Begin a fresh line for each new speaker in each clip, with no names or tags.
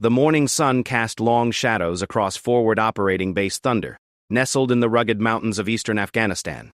The morning sun cast long shadows across forward operating base Thunder, nestled in the rugged mountains of eastern Afghanistan.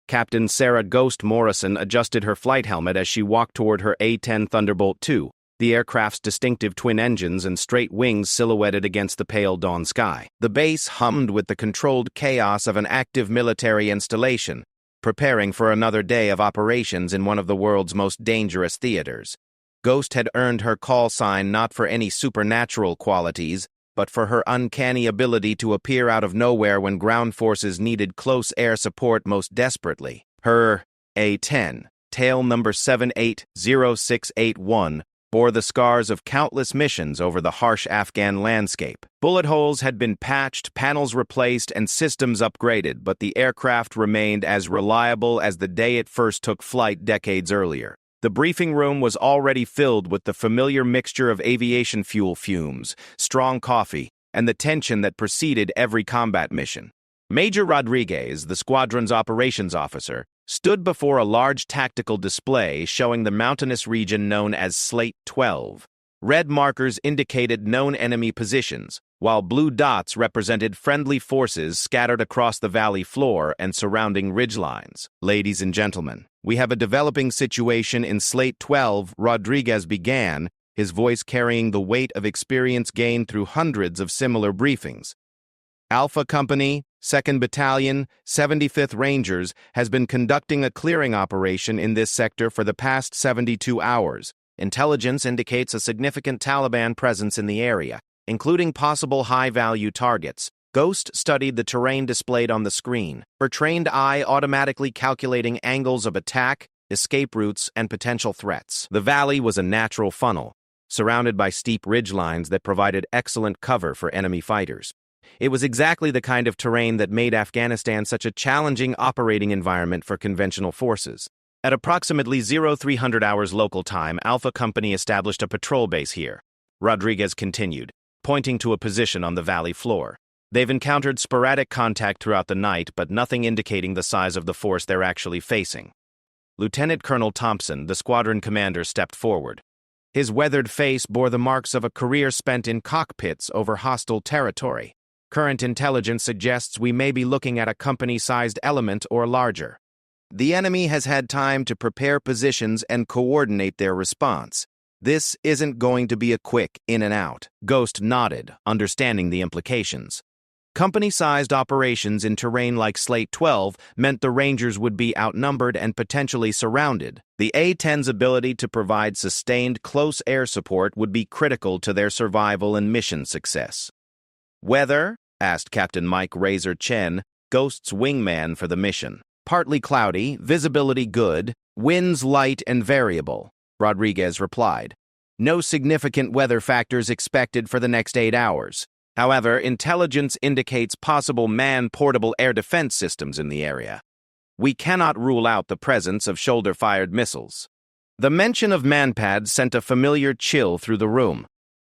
Captain Sarah Ghost Morrison adjusted her flight helmet as she walked toward her A-10 Thunderbolt II, the aircraft's distinctive twin engines and straight wings silhouetted against the pale dawn sky. The base hummed with the controlled chaos of an active military installation, preparing for another day of operations in one of the world's most dangerous theaters. Ghost had earned her call sign not for any supernatural qualities, but for her uncanny ability to appear out of nowhere when ground forces needed close air support most desperately. Her A-10, tail number 780681, bore the scars of countless missions over the harsh Afghan landscape. Bullet holes had been patched, panels replaced, and systems upgraded, but the aircraft remained as reliable as the day it first took flight decades earlier. The briefing room was already filled with the familiar mixture of aviation fuel fumes, strong coffee, and the tension that preceded every combat mission. Major Rodriguez, the squadron's operations officer, stood before a large tactical display showing the mountainous region known as Slate 12. Red markers indicated known enemy positions, while blue dots represented friendly forces scattered across the valley floor and surrounding ridgelines. Ladies and gentlemen, we have a developing situation in Slate 12, Rodriguez began, his voice carrying the weight of experience gained through hundreds of similar briefings. Alpha Company, 2nd Battalion, 75th Rangers, has been conducting a clearing operation in this sector for the past 72 hours. Intelligence indicates a significant Taliban presence in the area, including possible high-value targets. Ghost studied the terrain displayed on the screen, her trained eye automatically calculating angles of attack, escape routes, and potential threats. The valley was a natural funnel, surrounded by steep ridgelines that provided excellent cover for enemy fighters. It was exactly the kind of terrain that made Afghanistan such a challenging operating environment for conventional forces. At approximately 0300 hours local time, Alpha Company established a patrol base here. Rodriguez continued, pointing to a position on the valley floor. They've encountered sporadic contact throughout the night, but nothing indicating the size of the force they're actually facing. Lieutenant Colonel Thompson, the squadron commander, stepped forward. His weathered face bore the marks of a career spent in cockpits over hostile territory. Current intelligence suggests we may be looking at a company-sized element or larger. The enemy has had time to prepare positions and coordinate their response. This isn't going to be a quick in and out. Ghost nodded, understanding the implications. Company-sized operations in terrain like Slate 12 meant the Rangers would be outnumbered and potentially surrounded. The A-10's ability to provide sustained close air support would be critical to their survival and mission success. "Weather?" asked Captain Mike Razor Chen, Ghost's wingman for the mission. "Partly cloudy, visibility good, winds light and variable," Rodriguez replied. "No significant weather factors expected for the next 8 hours. However, intelligence indicates possible man-portable air defense systems in the area. We cannot rule out the presence of shoulder-fired missiles." The mention of manpads sent a familiar chill through the room.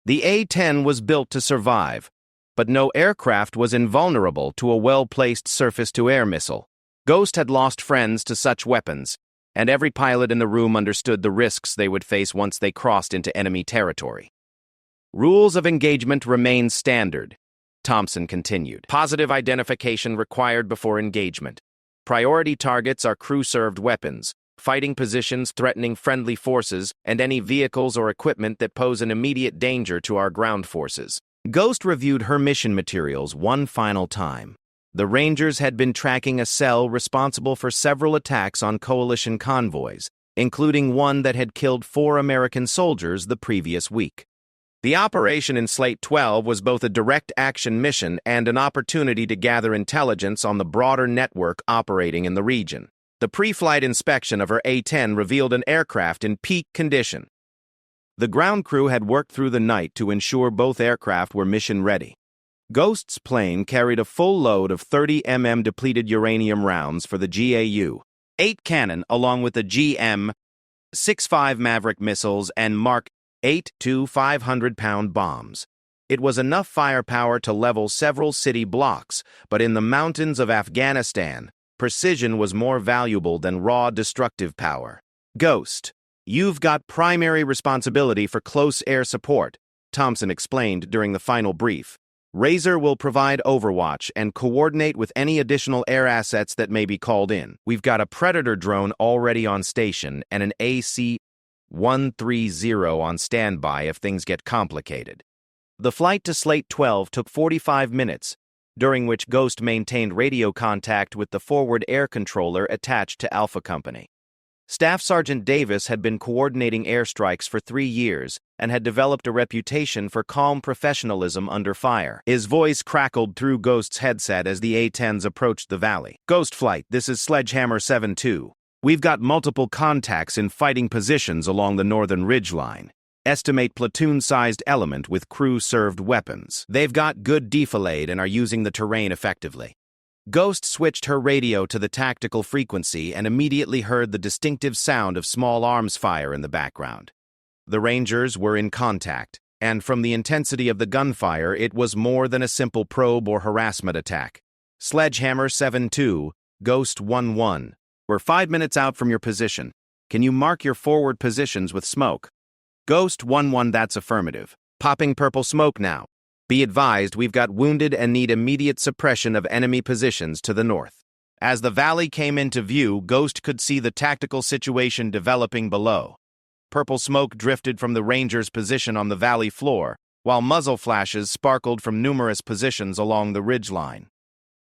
The A-10 was built to survive, but no aircraft was invulnerable to a well-placed surface-to-air missile. Ghost had lost friends to such weapons, and every pilot in the room understood the risks they would face once they crossed into enemy territory. "Rules of engagement remain standard," Thompson continued. "Positive identification required before engagement. Priority targets are crew-served weapons, fighting positions threatening friendly forces, and any vehicles or equipment that pose an immediate danger to our ground forces." Ghost reviewed her mission materials one final time. The Rangers had been tracking a cell responsible for several attacks on coalition convoys, including one that had killed 4 American soldiers the previous week. The operation in Slate 12 was both a direct action mission and an opportunity to gather intelligence on the broader network operating in the region. The pre-flight inspection of her A-10 revealed an aircraft in peak condition. The ground crew had worked through the night to ensure both aircraft were mission-ready. Ghost's plane carried a full load of 30 depleted uranium rounds for the GAU-8 cannon, along with the GM-65 Maverick missiles and Mark 8 to 500-pound bombs. It was enough firepower to level several city blocks, but in the mountains of Afghanistan, precision was more valuable than raw destructive power. "Ghost, you've got primary responsibility for close air support," Thompson explained during the final brief. Razor will provide overwatch and coordinate with any additional air assets that may be called in. We've got a Predator drone already on station and an AC-130 on standby if things get complicated. The flight to Slate 12 took 45 minutes, during which Ghost maintained radio contact with the forward air controller attached to Alpha Company. Staff Sergeant Davis had been coordinating airstrikes for 3 years and had developed a reputation for calm professionalism under fire. His voice crackled through Ghost's headset as the A-10s approached the valley. Ghost Flight, this is Sledgehammer 7-2. We've got multiple contacts in fighting positions along the northern ridgeline. Estimate platoon-sized element with crew-served weapons. They've got good defilade and are using the terrain effectively. Ghost switched her radio to the tactical frequency and immediately heard the distinctive sound of small arms fire in the background. The Rangers were in contact, and from the intensity of the gunfire, it was more than a simple probe or harassment attack. Sledgehammer 7-2, Ghost 1-1. We're 5 minutes out from your position. Can you mark your forward positions with smoke? Ghost 1-1, that's affirmative. Popping purple smoke now. Be advised, we've got wounded and need immediate suppression of enemy positions to the north. As the valley came into view, Ghost could see the tactical situation developing below. Purple smoke drifted from the Rangers' position on the valley floor, while muzzle flashes sparkled from numerous positions along the ridgeline.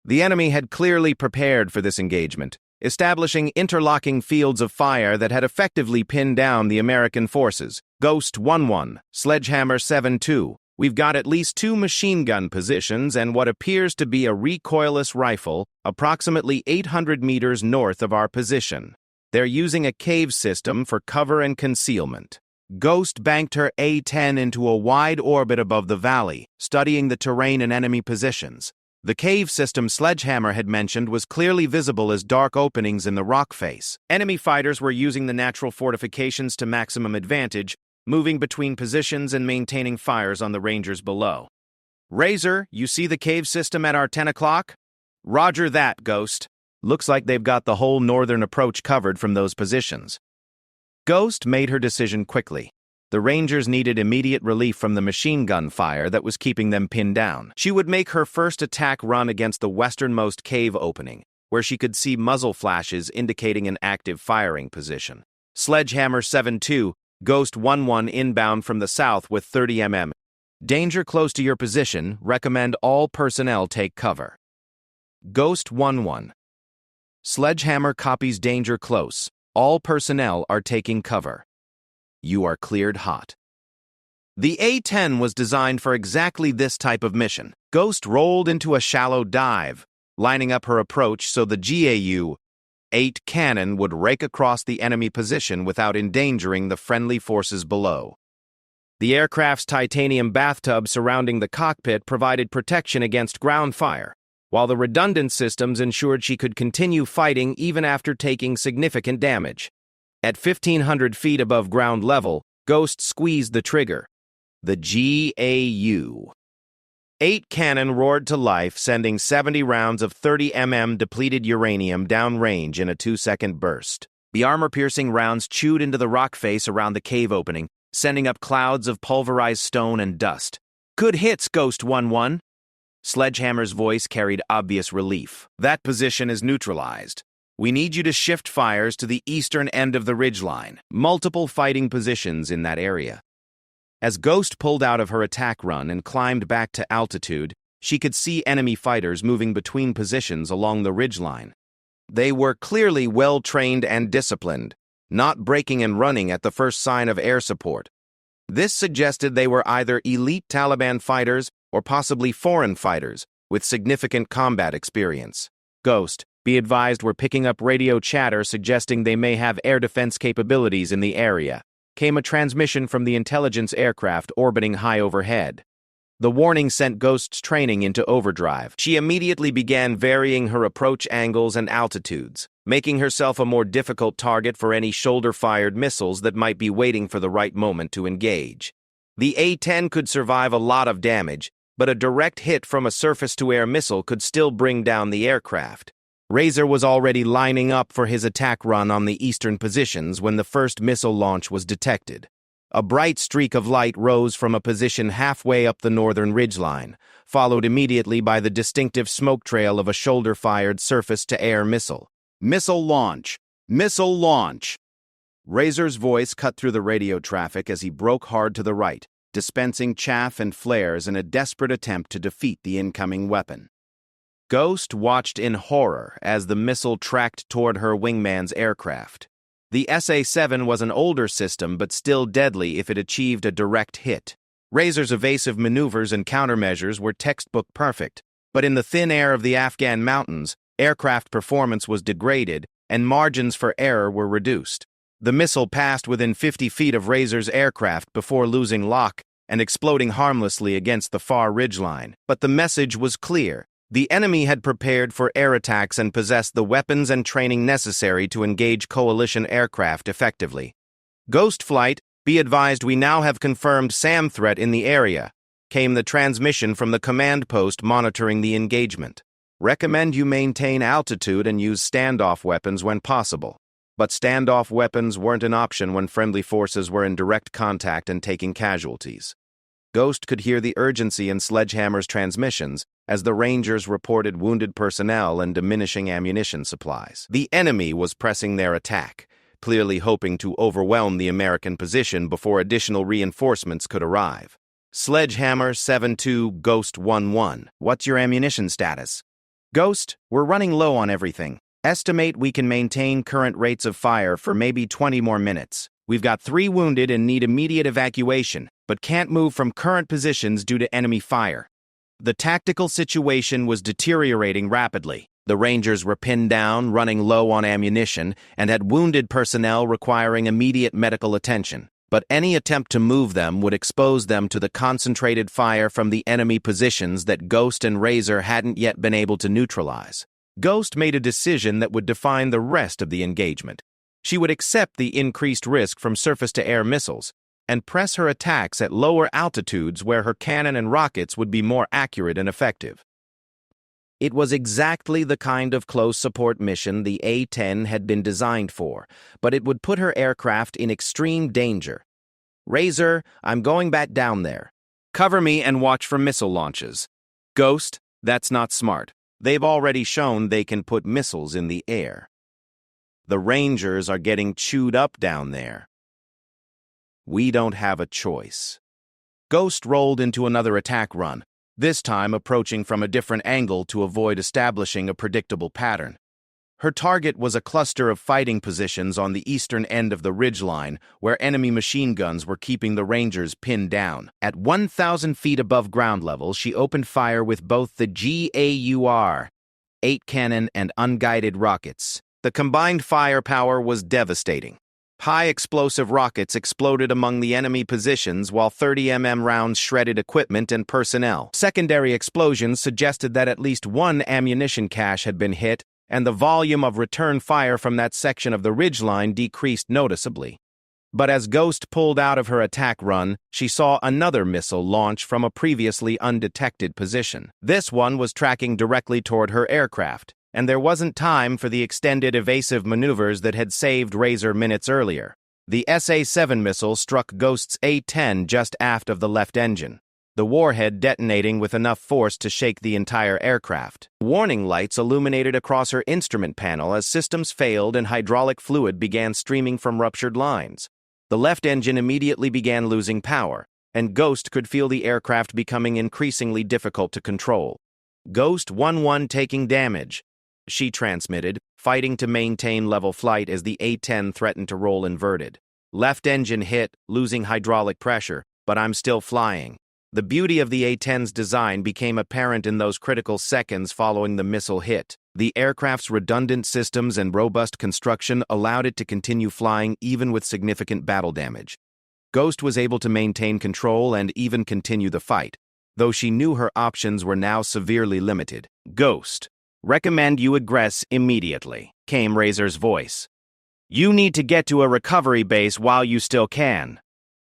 The enemy had clearly prepared for this engagement, establishing interlocking fields of fire that had effectively pinned down the American forces. Ghost 1-1, Sledgehammer 7-2. We've got at least 2 machine gun positions and what appears to be a recoilless rifle approximately 800 meters north of our position. They're using a cave system for cover and concealment. Ghost banked her A-10 into a wide orbit above the valley, studying the terrain and enemy positions. The cave system Sledgehammer had mentioned was clearly visible as dark openings in the rock face. Enemy fighters were using the natural fortifications to maximum advantage, moving between positions and maintaining fires on the Rangers below. Razor, you see the cave system at our 10 o'clock? Roger that, Ghost. Looks like they've got the whole northern approach covered from those positions. Ghost made her decision quickly. The Rangers needed immediate relief from the machine gun fire that was keeping them pinned down. She would make her first attack run against the westernmost cave opening, where she could see muzzle flashes indicating an active firing position. Sledgehammer 7-2, Ghost 1-1 inbound from the south with 30 mm. Danger close to your position. Recommend all personnel take cover. Ghost 1-1. Sledgehammer copies danger close. All personnel are taking cover. You are cleared hot. The A-10 was designed for exactly this type of mission. Ghost rolled into a shallow dive, lining up her approach so the GAU-8 cannon would rake across the enemy position without endangering the friendly forces below. The aircraft's titanium bathtub surrounding the cockpit provided protection against ground fire, while the redundant systems ensured she could continue fighting even after taking significant damage. At 1,500 feet above ground level, Ghost squeezed the trigger. The GAU-8 cannon roared to life, sending 70 rounds of 30 mm depleted uranium downrange in a 2-second burst. The armor-piercing rounds chewed into the rock face around the cave opening, sending up clouds of pulverized stone and dust. Good hits, Ghost 1-1. Sledgehammer's voice carried obvious relief. That position is neutralized. We need you to shift fires to the eastern end of the ridgeline. Multiple fighting positions in that area. As Ghost pulled out of her attack run and climbed back to altitude, she could see enemy fighters moving between positions along the ridgeline. They were clearly well-trained and disciplined, not breaking and running at the first sign of air support. This suggested they were either elite Taliban fighters or possibly foreign fighters with significant combat experience. Ghost, be advised we're picking up radio chatter suggesting they may have air defense capabilities in the area. Came a transmission from the intelligence aircraft orbiting high overhead. The warning sent Ghost's training into overdrive. She immediately began varying her approach angles and altitudes, making herself a more difficult target for any shoulder-fired missiles that might be waiting for the right moment to engage. The A-10 could survive a lot of damage, but a direct hit from a surface-to-air missile could still bring down the aircraft. Razor was already lining up for his attack run on the eastern positions when the first missile launch was detected. A bright streak of light rose from a position halfway up the northern ridgeline, followed immediately by the distinctive smoke trail of a shoulder-fired surface-to-air missile. "Missile launch! Missile launch!" Razor's voice cut through the radio traffic as he broke hard to the right, dispensing chaff and flares in a desperate attempt to defeat the incoming weapon. Ghost watched in horror as the missile tracked toward her wingman's aircraft. The A-10 was an older system but still deadly if it achieved a direct hit. Razor's evasive maneuvers and countermeasures were textbook perfect, but in the thin air of the Afghan mountains, aircraft performance was degraded and margins for error were reduced. The missile passed within 50 feet of Razor's aircraft before losing lock and exploding harmlessly against the far ridgeline. But the message was clear. The enemy had prepared for air attacks and possessed the weapons and training necessary to engage coalition aircraft effectively. "Ghost Flight, be advised we now have confirmed SAM threat in the area," came the transmission from the command post monitoring the engagement. "Recommend you maintain altitude and use standoff weapons when possible." But standoff weapons weren't an option when friendly forces were in direct contact and taking casualties. Ghost could hear the urgency in Sledgehammer's transmissions as the Rangers reported wounded personnel and diminishing ammunition supplies. The enemy was pressing their attack, clearly hoping to overwhelm the American position before additional reinforcements could arrive. "Sledgehammer 7-2, Ghost 1-1. What's your ammunition status?" "Ghost, we're running low on everything. Estimate we can maintain current rates of fire for maybe 20 more minutes. We've got 3 wounded and need immediate evacuation, but can't move from current positions due to enemy fire." The tactical situation was deteriorating rapidly. The Rangers were pinned down, running low on ammunition, and had wounded personnel requiring immediate medical attention. But any attempt to move them would expose them to the concentrated fire from the enemy positions that Ghost and Razor hadn't yet been able to neutralize. Ghost made a decision that would define the rest of the engagement. She would accept the increased risk from surface-to-air missiles and press her attacks at lower altitudes where her cannon and rockets would be more accurate and effective. It was exactly the kind of close support mission the A-10 had been designed for, but it would put her aircraft in extreme danger. "Razor, I'm going back down there. Cover me and watch for missile launches." "Ghost, that's not smart. They've already shown they can put missiles in the air. The Rangers are getting chewed up down there. We don't have a choice." Ghost rolled into another attack run, this time approaching from a different angle to avoid establishing a predictable pattern. Her target was a cluster of fighting positions on the eastern end of the ridgeline, where enemy machine guns were keeping the Rangers pinned down. At 1,000 feet above ground level, she opened fire with both the GAUR-8 cannon and unguided rockets. The combined firepower was devastating. High-explosive rockets exploded among the enemy positions while 30mm rounds shredded equipment and personnel. Secondary explosions suggested that at least one ammunition cache had been hit, and the volume of return fire from that section of the ridgeline decreased noticeably. But as Ghost pulled out of her attack run, she saw another missile launch from a previously undetected position. This one was tracking directly toward her aircraft, and there wasn't time for the extended evasive maneuvers that had saved Razor minutes earlier. The SA-7 missile struck Ghost's A-10 just aft of the left engine, the warhead detonating with enough force to shake the entire aircraft. Warning lights illuminated across her instrument panel as systems failed and hydraulic fluid began streaming from ruptured lines. The left engine immediately began losing power, and Ghost could feel the aircraft becoming increasingly difficult to control. "Ghost 1-1 taking damage," she transmitted, fighting to maintain level flight as the A-10 threatened to roll inverted. "Left engine hit, losing hydraulic pressure, but I'm still flying." The beauty of the A-10's design became apparent in those critical seconds following the missile hit. The aircraft's redundant systems and robust construction allowed it to continue flying even with significant battle damage. Ghost was able to maintain control and even continue the fight, though she knew her options were now severely limited. "Ghost, recommend you egress immediately," came Razor's voice. "You need to get to a recovery base while you still can."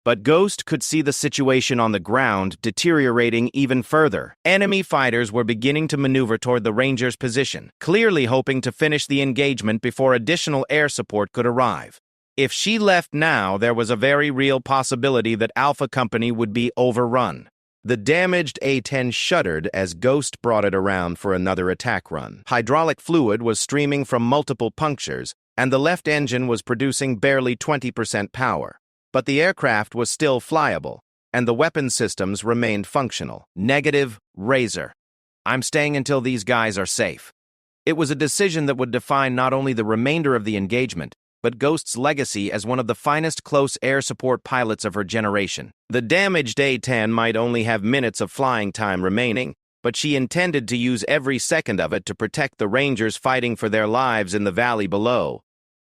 But Ghost could see the situation on the ground deteriorating even further. Enemy fighters were beginning to maneuver toward the Rangers' position, clearly hoping to finish the engagement before additional air support could arrive. If she left now, there was a very real possibility that Alpha Company would be overrun. The damaged A-10 shuddered as Ghost brought it around for another attack run. Hydraulic fluid was streaming from multiple punctures, and the left engine was producing barely 20% power. But the aircraft was still flyable, and the weapon systems remained functional. Negative, Razor. I'm staying until these guys are safe. It was a decision that would define not only the remainder of the engagement, but Ghost's legacy as one of the finest close air support pilots of her generation. The damaged A-10 might only have minutes of flying time remaining, but she intended to use every second of it to protect the Rangers fighting for their lives in the valley below.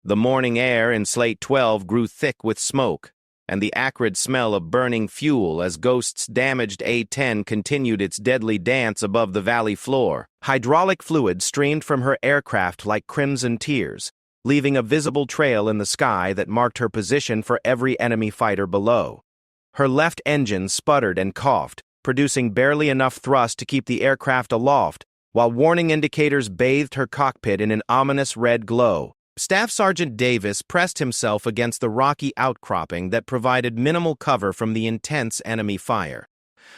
The morning air in Slate 12 grew thick with smoke, and the acrid smell of burning fuel as Ghost's damaged A-10 continued its deadly dance above the valley floor. Hydraulic fluid streamed from her aircraft like crimson tears, leaving a visible trail in the sky that marked her position for every enemy fighter below. Her left engine sputtered and coughed, producing barely enough thrust to keep the aircraft aloft, while warning indicators bathed her cockpit in an ominous red glow. Staff Sergeant Davis pressed himself against the rocky outcropping that provided minimal cover from the intense enemy fire.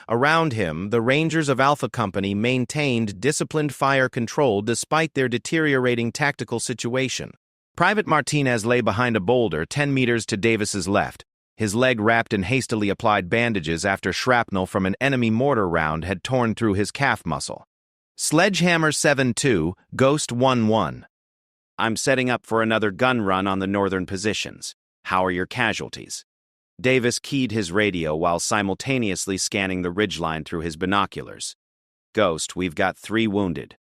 Around him, the Rangers of Alpha Company maintained disciplined fire control despite their deteriorating tactical situation. Private Martinez lay behind a boulder 10 meters to Davis's left, his leg wrapped in hastily applied bandages after shrapnel from an enemy mortar round had torn through his calf muscle. Sledgehammer 7-2, Ghost 1-1. I'm setting up for another gun run on the northern positions. How are your casualties? Davis keyed his radio while simultaneously scanning the ridgeline through his binoculars. Ghost, we've got 3 wounded.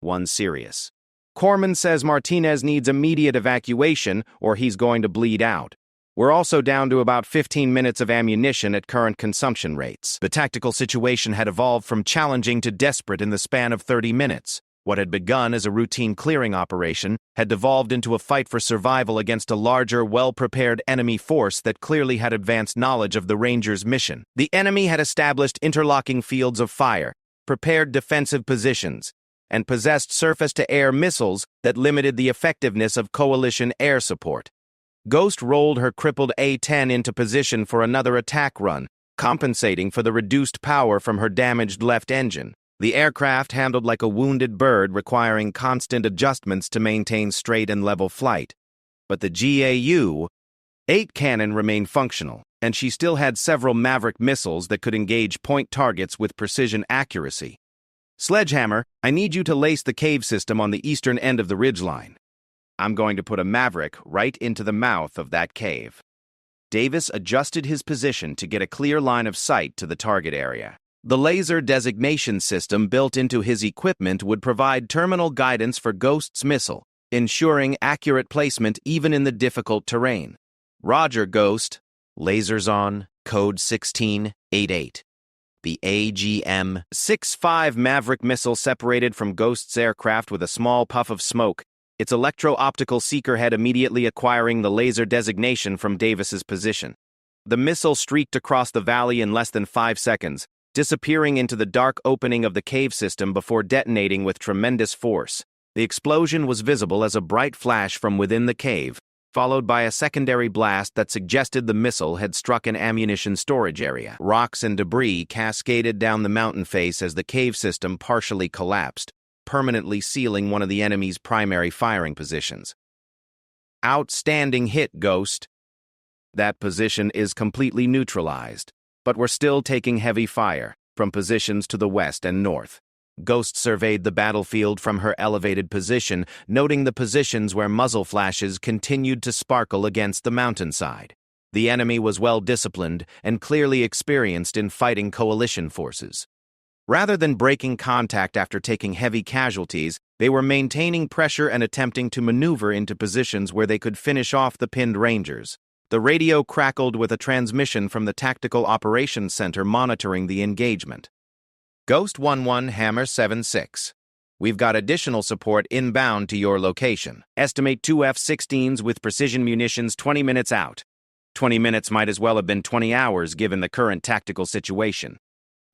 1 serious. Corman says Martinez needs immediate evacuation or he's going to bleed out. We're also down to about 15 minutes of ammunition at current consumption rates. The tactical situation had evolved from challenging to desperate in the span of 30 minutes. What had begun as a routine clearing operation had devolved into a fight for survival against a larger, well-prepared enemy force that clearly had advanced knowledge of the Rangers' mission. The enemy had established interlocking fields of fire, prepared defensive positions, and possessed surface-to-air missiles that limited the effectiveness of coalition air support. Ghost rolled her crippled A-10 into position for another attack run, compensating for the reduced power from her damaged left engine. The aircraft handled like a wounded bird, requiring constant adjustments to maintain straight and level flight. But the GAU-8 cannon remained functional, and she still had several Maverick missiles that could engage point targets with precision accuracy. Sledgehammer, I need you to lace the cave system on the eastern end of the ridgeline. I'm going to put a Maverick right into the mouth of that cave. Davis adjusted his position to get a clear line of sight to the target area. The laser designation system built into his equipment would provide terminal guidance for Ghost's missile, ensuring accurate placement even in the difficult terrain. Roger, Ghost. Lasers on, code 1688. The AGM-65 Maverick missile separated from Ghost's aircraft with a small puff of smoke, its electro-optical seeker head immediately acquiring the laser designation from Davis's position. The missile streaked across the valley in less than 5 seconds, disappearing into the dark opening of the cave system before detonating with tremendous force. The explosion was visible as a bright flash from within the cave, followed by a secondary blast that suggested the missile had struck an ammunition storage area. Rocks and debris cascaded down the mountain face as the cave system partially collapsed, permanently sealing one of the enemy's primary firing positions. Outstanding hit, Ghost. That position is completely neutralized, but we're still taking heavy fire from positions to the west and north. Ghost surveyed the battlefield from her elevated position, noting the positions where muzzle flashes continued to sparkle against the mountainside. The enemy was well disciplined and clearly experienced in fighting coalition forces. Rather than breaking contact after taking heavy casualties, they were maintaining pressure and attempting to maneuver into positions where they could finish off the pinned Rangers. The radio crackled with a transmission from the Tactical Operations Center monitoring the engagement. Ghost 1-1 Hammer 7-6. We've got additional support inbound to your location. Estimate 2 F-16s with precision munitions 20 minutes out. 20 minutes might as well have been 20 hours given the current tactical situation.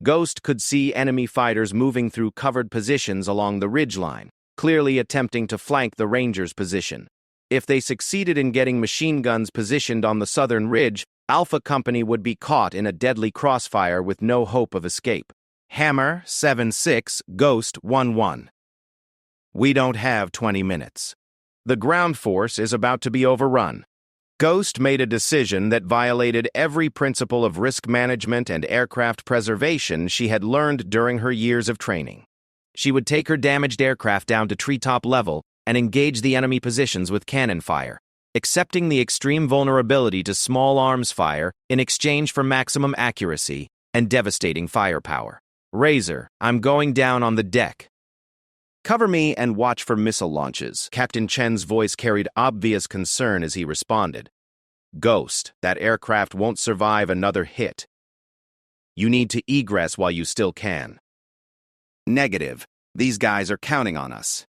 Ghost could see enemy fighters moving through covered positions along the ridgeline, clearly attempting to flank the Rangers' position. If they succeeded in getting machine guns positioned on the southern ridge, Alpha Company would be caught in a deadly crossfire with no hope of escape. Hammer 7-6, Ghost 1-1. We don't have 20 minutes. The ground force is about to be overrun. Ghost made a decision that violated every principle of risk management and aircraft preservation she had learned during her years of training. She would take her damaged aircraft down to treetop level and engage the enemy positions with cannon fire, accepting the extreme vulnerability to small arms fire in exchange for maximum accuracy and devastating firepower. Razor, I'm going down on the deck. Cover me and watch for missile launches. Captain Chen's voice carried obvious concern as he responded. Ghost, that aircraft won't survive another hit. You need to egress while you still can. Negative. These guys are counting on us.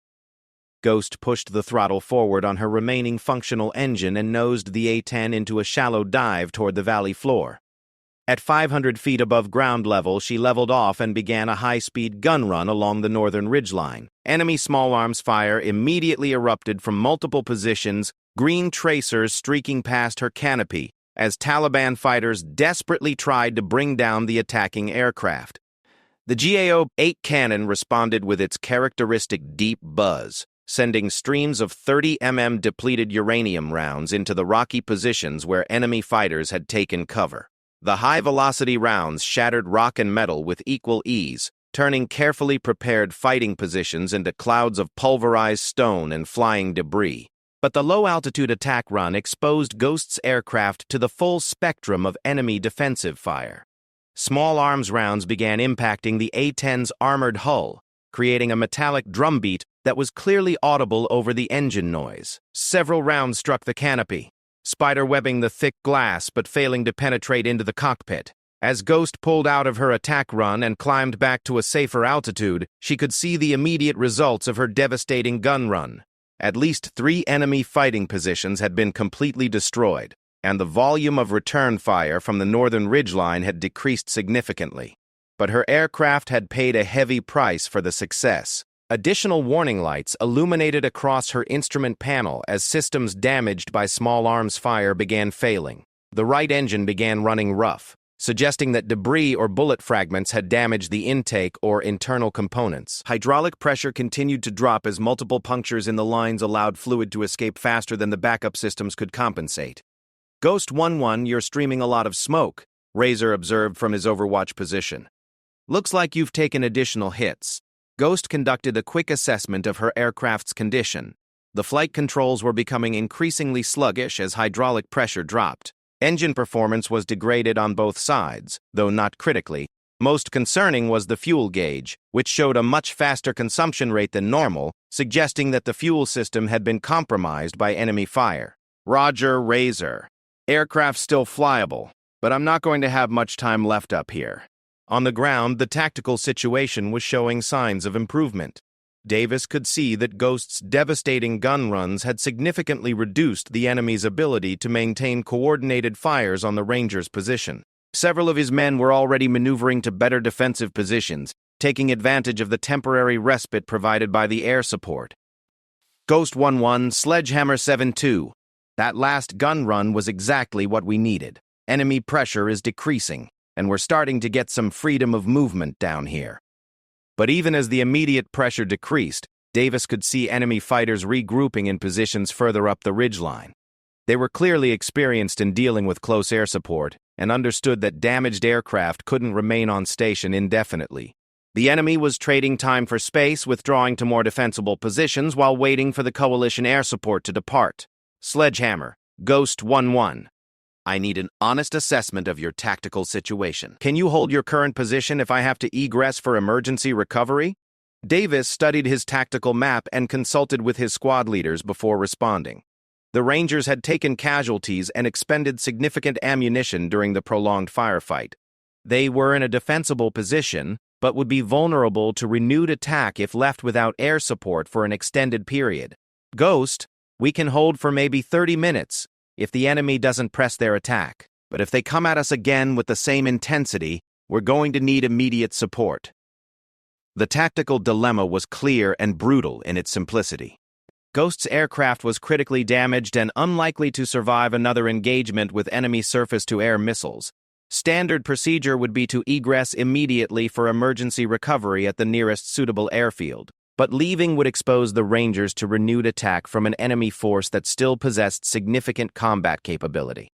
Ghost pushed the throttle forward on her remaining functional engine and nosed the A-10 into a shallow dive toward the valley floor. At 500 feet above ground level, she leveled off and began a high-speed gun run along the northern ridgeline. Enemy small arms fire immediately erupted from multiple positions, green tracers streaking past her canopy, as Taliban fighters desperately tried to bring down the attacking aircraft. The GAO-8 cannon responded with its characteristic deep buzz, sending streams of 30 depleted uranium rounds into the rocky positions where enemy fighters had taken cover. The high-velocity rounds shattered rock and metal with equal ease, turning carefully prepared fighting positions into clouds of pulverized stone and flying debris. But the low-altitude attack run exposed Ghost's aircraft to the full spectrum of enemy defensive fire. Small arms rounds began impacting the A-10's armored hull, creating a metallic drumbeat that was clearly audible over the engine noise. Several rounds struck the canopy, spiderwebbing the thick glass but failing to penetrate into the cockpit. As Ghost pulled out of her attack run and climbed back to a safer altitude, she could see the immediate results of her devastating gun run. At least 3 enemy fighting positions had been completely destroyed, and the volume of return fire from the northern ridgeline had decreased significantly. But her aircraft had paid a heavy price for the success. Additional warning lights illuminated across her instrument panel as systems damaged by small arms fire began failing. The right engine began running rough, suggesting that debris or bullet fragments had damaged the intake or internal components. Hydraulic pressure continued to drop as multiple punctures in the lines allowed fluid to escape faster than the backup systems could compensate. Ghost 1-1, you're streaming a lot of smoke, Razor observed from his overwatch position. Looks like you've taken additional hits. Ghost conducted a quick assessment of her aircraft's condition. The flight controls were becoming increasingly sluggish as hydraulic pressure dropped. Engine performance was degraded on both sides, though not critically. Most concerning was the fuel gauge, which showed a much faster consumption rate than normal, suggesting that the fuel system had been compromised by enemy fire. Roger, Razor. Aircraft still flyable, but I'm not going to have much time left up here. On the ground, the tactical situation was showing signs of improvement. Davis could see that Ghost's devastating gun runs had significantly reduced the enemy's ability to maintain coordinated fires on the Ranger's position. Several of his men were already maneuvering to better defensive positions, taking advantage of the temporary respite provided by the air support. Ghost 1-1, Sledgehammer 7-2. That last gun run was exactly what we needed. Enemy pressure is decreasing, and we're starting to get some freedom of movement down here. But even as the immediate pressure decreased, Davis could see enemy fighters regrouping in positions further up the ridgeline. They were clearly experienced in dealing with close air support and understood that damaged aircraft couldn't remain on station indefinitely. The enemy was trading time for space, withdrawing to more defensible positions while waiting for the coalition air support to depart. Sledgehammer, Ghost 1-1. I need an honest assessment of your tactical situation. Can you hold your current position if I have to egress for emergency recovery? Davis studied his tactical map and consulted with his squad leaders before responding. The Rangers had taken casualties and expended significant ammunition during the prolonged firefight. They were in a defensible position, but would be vulnerable to renewed attack if left without air support for an extended period. Ghost, we can hold for maybe 30 minutes, if the enemy doesn't press their attack. But if they come at us again with the same intensity, we're going to need immediate support. The tactical dilemma was clear and brutal in its simplicity. Ghost's aircraft was critically damaged and unlikely to survive another engagement with enemy surface-to-air missiles. Standard procedure would be to egress immediately for emergency recovery at the nearest suitable airfield, but leaving would expose the Rangers to renewed attack from an enemy force that still possessed significant combat capability.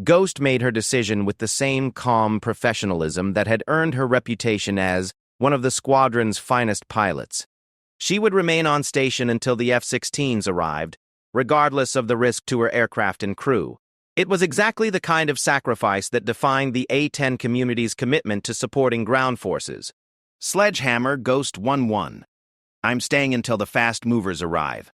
Ghost made her decision with the same calm professionalism that had earned her reputation as one of the squadron's finest pilots. She would remain on station until the F-16s arrived, regardless of the risk to her aircraft and crew. It was exactly the kind of sacrifice that defined the A-10 community's commitment to supporting ground forces. Sledgehammer Ghost 1-1. I'm staying until the fast movers arrive.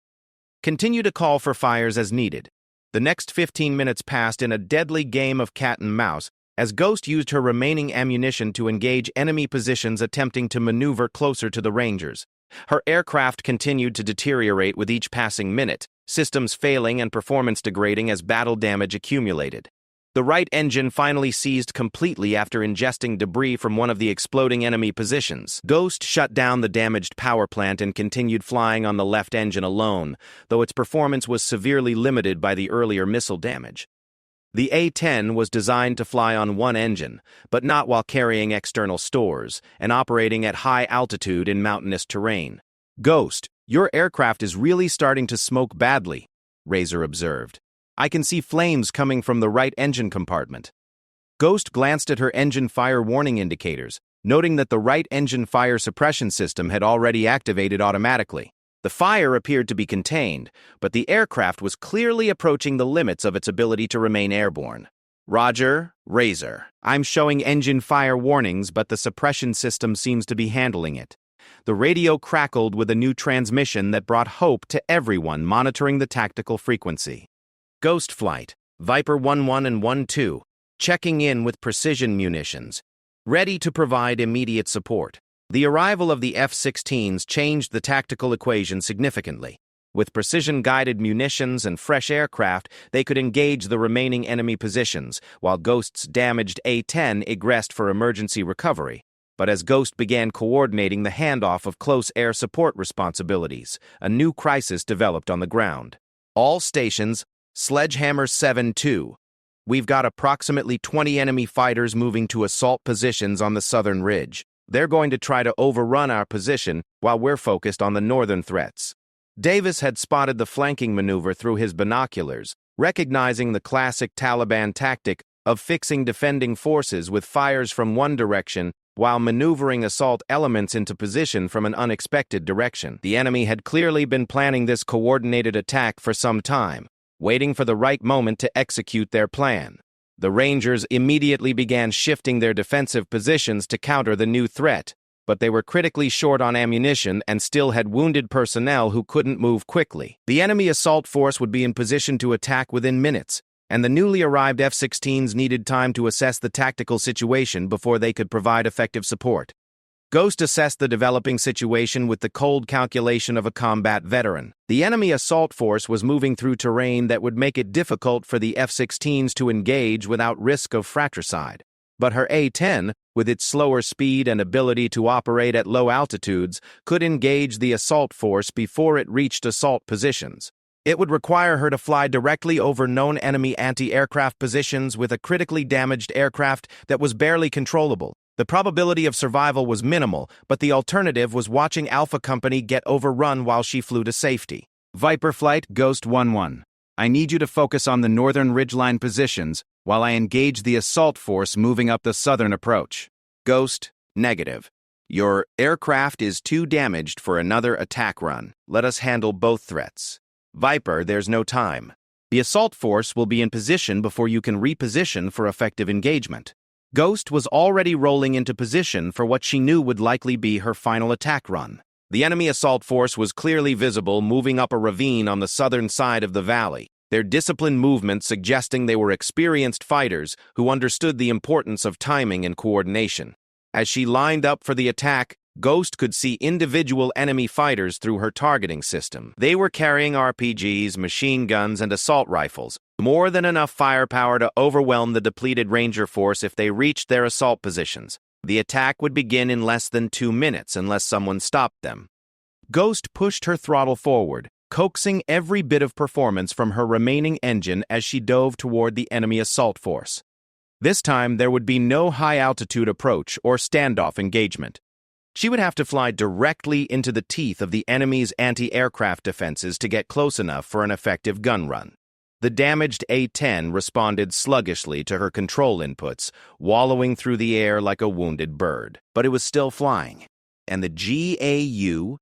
Continue to call for fires as needed. The next 15 minutes passed in a deadly game of cat and mouse as Ghost used her remaining ammunition to engage enemy positions attempting to maneuver closer to the Rangers. Her aircraft continued to deteriorate with each passing minute, systems failing and performance degrading as battle damage accumulated. The right engine finally seized completely after ingesting debris from one of the exploding enemy positions. Ghost shut down the damaged power plant and continued flying on the left engine alone, though its performance was severely limited by the earlier missile damage. The A-10 was designed to fly on one engine, but not while carrying external stores and operating at high altitude in mountainous terrain. Ghost, your aircraft is really starting to smoke badly, Razor observed. I can see flames coming from the right engine compartment. Ghost glanced at her engine fire warning indicators, noting that the right engine fire suppression system had already activated automatically. The fire appeared to be contained, but the aircraft was clearly approaching the limits of its ability to remain airborne. Roger, Razor. I'm showing engine fire warnings, but the suppression system seems to be handling it. The radio crackled with a new transmission that brought hope to everyone monitoring the tactical frequency. Ghost Flight, Viper 1-1 and 1-2, checking in with precision munitions, ready to provide immediate support. The arrival of the F-16s changed the tactical equation significantly. With precision-guided munitions and fresh aircraft, they could engage the remaining enemy positions, while Ghost's damaged A-10 egressed for emergency recovery. But as Ghost began coordinating the handoff of close air support responsibilities, a new crisis developed on the ground. All stations, Sledgehammer 7-2. We've got approximately 20 enemy fighters moving to assault positions on the southern ridge. They're going to try to overrun our position while we're focused on the northern threats. Davis had spotted the flanking maneuver through his binoculars, recognizing the classic Taliban tactic of fixing defending forces with fires from one direction while maneuvering assault elements into position from an unexpected direction. The enemy had clearly been planning this coordinated attack for some time, waiting for the right moment to execute their plan. The Rangers immediately began shifting their defensive positions to counter the new threat, but they were critically short on ammunition and still had wounded personnel who couldn't move quickly. The enemy assault force would be in position to attack within minutes, and the newly arrived F-16s needed time to assess the tactical situation before they could provide effective support. Ghost assessed the developing situation with the cold calculation of a combat veteran. The enemy assault force was moving through terrain that would make it difficult for the F-16s to engage without risk of fratricide. But her A-10, with its slower speed and ability to operate at low altitudes, could engage the assault force before it reached assault positions. It would require her to fly directly over known enemy anti-aircraft positions with a critically damaged aircraft that was barely controllable. The probability of survival was minimal, but the alternative was watching Alpha Company get overrun while she flew to safety. Viper Flight, Ghost 1-1. I need you to focus on the northern ridgeline positions while I engage the assault force moving up the southern approach. Ghost, negative. Your aircraft is too damaged for another attack run. Let us handle both threats. Viper, there's no time. The assault force will be in position before you can reposition for effective engagement. Ghost was already rolling into position for what she knew would likely be her final attack run. The enemy assault force was clearly visible moving up a ravine on the southern side of the valley, their disciplined movement suggesting they were experienced fighters who understood the importance of timing and coordination. As she lined up for the attack, Ghost could see individual enemy fighters through her targeting system. They were carrying RPGs, machine guns, and assault rifles, more than enough firepower to overwhelm the depleted Ranger force if they reached their assault positions. The attack would begin in less than 2 minutes unless someone stopped them. Ghost pushed her throttle forward, coaxing every bit of performance from her remaining engine as she dove toward the enemy assault force. This time, there would be no high-altitude approach or standoff engagement. She would have to fly directly into the teeth of the enemy's anti-aircraft defenses to get close enough for an effective gun run. The damaged A-10 responded sluggishly to her control inputs, wallowing through the air like a wounded bird. But it was still flying, and the GAU-8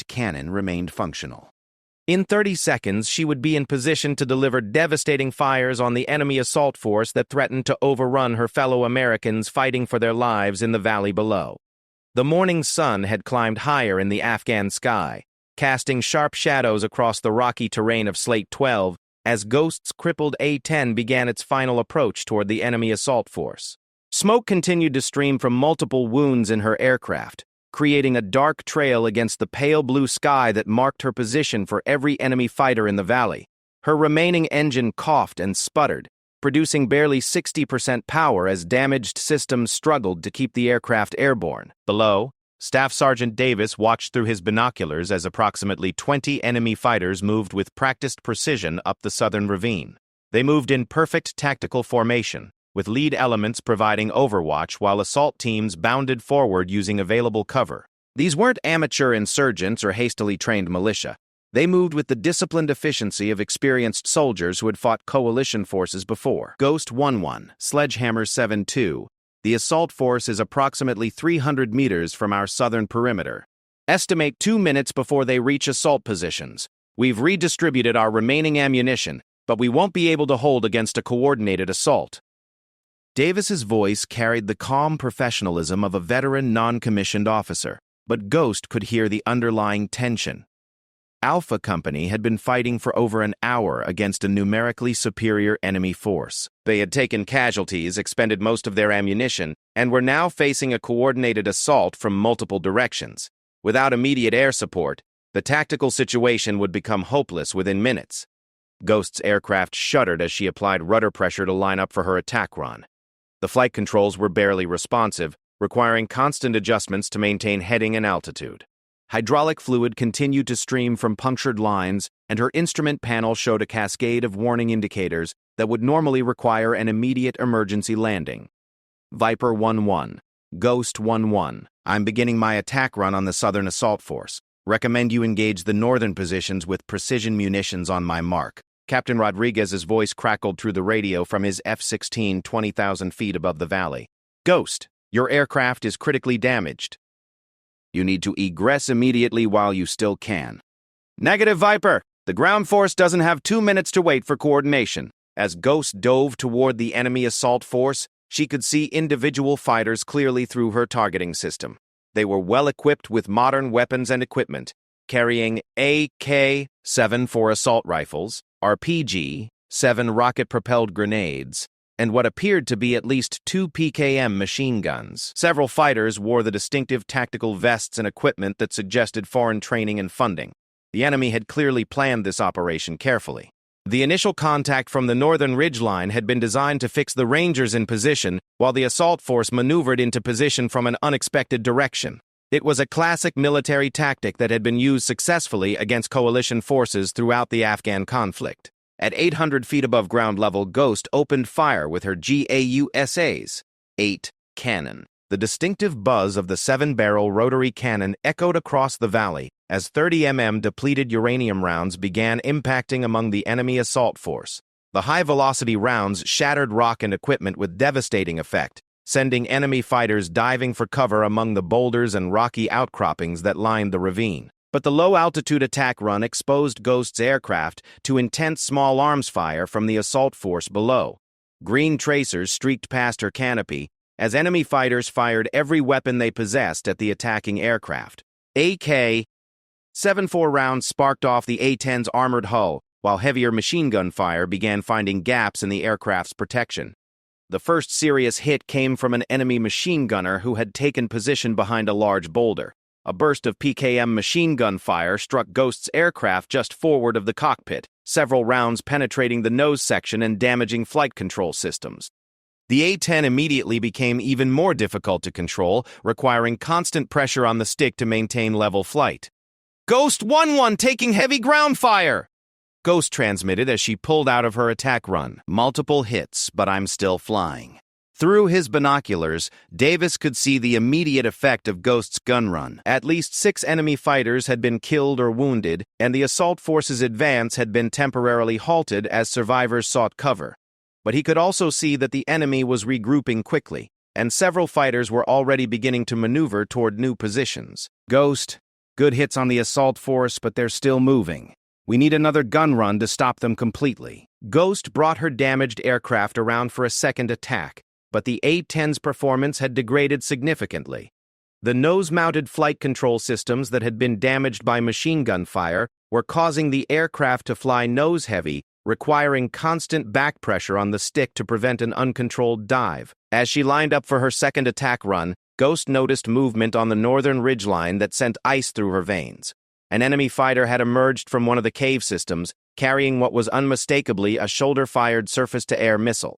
cannon remained functional. In 30 seconds, she would be in position to deliver devastating fires on the enemy assault force that threatened to overrun her fellow Americans fighting for their lives in the valley below. The morning sun had climbed higher in the Afghan sky, casting sharp shadows across the rocky terrain of Slate 12 as Ghost's crippled A-10 began its final approach toward the enemy assault force. Smoke continued to stream from multiple wounds in her aircraft, creating a dark trail against the pale blue sky that marked her position for every enemy fighter in the valley. Her remaining engine coughed and sputtered, producing barely 60% power as damaged systems struggled to keep the aircraft airborne. Below, Staff Sergeant Davis watched through his binoculars as approximately 20 enemy fighters moved with practiced precision up the southern ravine. They moved in perfect tactical formation, with lead elements providing overwatch while assault teams bounded forward using available cover. These weren't amateur insurgents or hastily trained militia. They moved with the disciplined efficiency of experienced soldiers who had fought coalition forces before. Ghost 1-1, Sledgehammer 7-2. The assault force is approximately 300 meters from our southern perimeter. Estimate 2 minutes before they reach assault positions. We've redistributed our remaining ammunition, but we won't be able to hold against a coordinated assault. Davis's voice carried the calm professionalism of a veteran non-commissioned officer, but Ghost could hear the underlying tension. Alpha Company had been fighting for over an hour against a numerically superior enemy force. They had taken casualties, expended most of their ammunition, and were now facing a coordinated assault from multiple directions. Without immediate air support, the tactical situation would become hopeless within minutes. Ghost's aircraft shuddered as she applied rudder pressure to line up for her attack run. The flight controls were barely responsive, requiring constant adjustments to maintain heading and altitude. Hydraulic fluid continued to stream from punctured lines, and her instrument panel showed a cascade of warning indicators that would normally require an immediate emergency landing. Viper 1-1, Ghost 1-1. I'm beginning my attack run on the Southern Assault Force. Recommend you engage the northern positions with precision munitions on my mark. Captain Rodriguez's voice crackled through the radio from his F-16 20,000 feet above the valley. Ghost, your aircraft is critically damaged. You need to egress immediately while you still can. Negative, Viper. The ground force doesn't have 2 minutes to wait for coordination. As Ghost dove toward the enemy assault force, she could see individual fighters clearly through her targeting system. They were well equipped with modern weapons and equipment, carrying AK-74 assault rifles, RPG-7 rocket-propelled grenades, and what appeared to be at least 2 PKM machine guns. Several fighters wore the distinctive tactical vests and equipment that suggested foreign training and funding. The enemy had clearly planned this operation carefully. The initial contact from the northern ridgeline had been designed to fix the Rangers in position, while the assault force maneuvered into position from an unexpected direction. It was a classic military tactic that had been used successfully against coalition forces throughout the Afghan conflict. At 800 feet above ground level, Ghost opened fire with her GAU-8 cannon. The distinctive buzz of the 7-barrel rotary cannon echoed across the valley as 30mm depleted uranium rounds began impacting among the enemy assault force. The high-velocity rounds shattered rock and equipment with devastating effect, sending enemy fighters diving for cover among the boulders and rocky outcroppings that lined the ravine. But the low-altitude attack run exposed Ghost's aircraft to intense small arms fire from the assault force below. Green tracers streaked past her canopy as enemy fighters fired every weapon they possessed at the attacking aircraft. AK-74 rounds sparked off the A-10's armored hull, while heavier machine gun fire began finding gaps in the aircraft's protection. The first serious hit came from an enemy machine gunner who had taken position behind a large boulder. A burst of PKM machine gun fire struck Ghost's aircraft just forward of the cockpit, several rounds penetrating the nose section and damaging flight control systems. The A-10 immediately became even more difficult to control, requiring constant pressure on the stick to maintain level flight. Ghost 1-1 taking heavy ground fire! Ghost transmitted as she pulled out of her attack run. Multiple hits, but I'm still flying. Through his binoculars, Davis could see the immediate effect of Ghost's gun run. At least 6 enemy fighters had been killed or wounded, and the assault force's advance had been temporarily halted as survivors sought cover. But he could also see that the enemy was regrouping quickly, and several fighters were already beginning to maneuver toward new positions. Ghost, good hits on the assault force, but they're still moving. We need another gun run to stop them completely. Ghost brought her damaged aircraft around for a second attack, but the A-10's performance had degraded significantly. The nose-mounted flight control systems that had been damaged by machine gun fire were causing the aircraft to fly nose-heavy, requiring constant back pressure on the stick to prevent an uncontrolled dive. As she lined up for her second attack run, Ghost noticed movement on the northern ridgeline that sent ice through her veins. An enemy fighter had emerged from one of the cave systems, carrying what was unmistakably a shoulder-fired surface-to-air missile.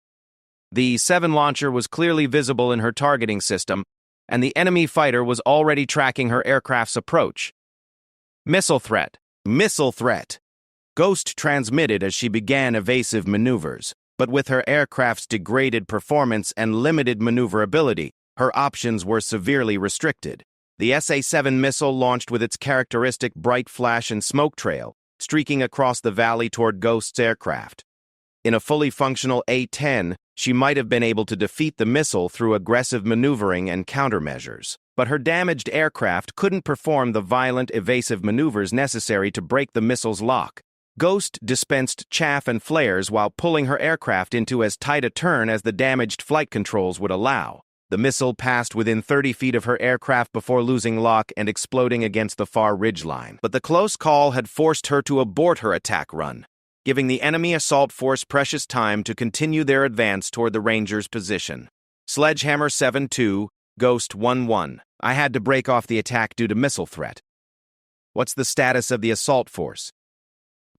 The 7 launcher was clearly visible in her targeting system, and the enemy fighter was already tracking her aircraft's approach. Missile threat. Missile threat. Ghost transmitted as she began evasive maneuvers, but with her aircraft's degraded performance and limited maneuverability, her options were severely restricted. The SA-7 missile launched with its characteristic bright flash and smoke trail, streaking across the valley toward Ghost's aircraft. In a fully functional A-10, she might have been able to defeat the missile through aggressive maneuvering and countermeasures. But her damaged aircraft couldn't perform the violent, evasive maneuvers necessary to break the missile's lock. Ghost dispensed chaff and flares while pulling her aircraft into as tight a turn as the damaged flight controls would allow. The missile passed within 30 feet of her aircraft before losing lock and exploding against the far ridgeline. But the close call had forced her to abort her attack run, giving the enemy assault force precious time to continue their advance toward the Rangers' position. Sledgehammer 7-2, Ghost 1-1. I had to break off the attack due to missile threat. What's the status of the assault force?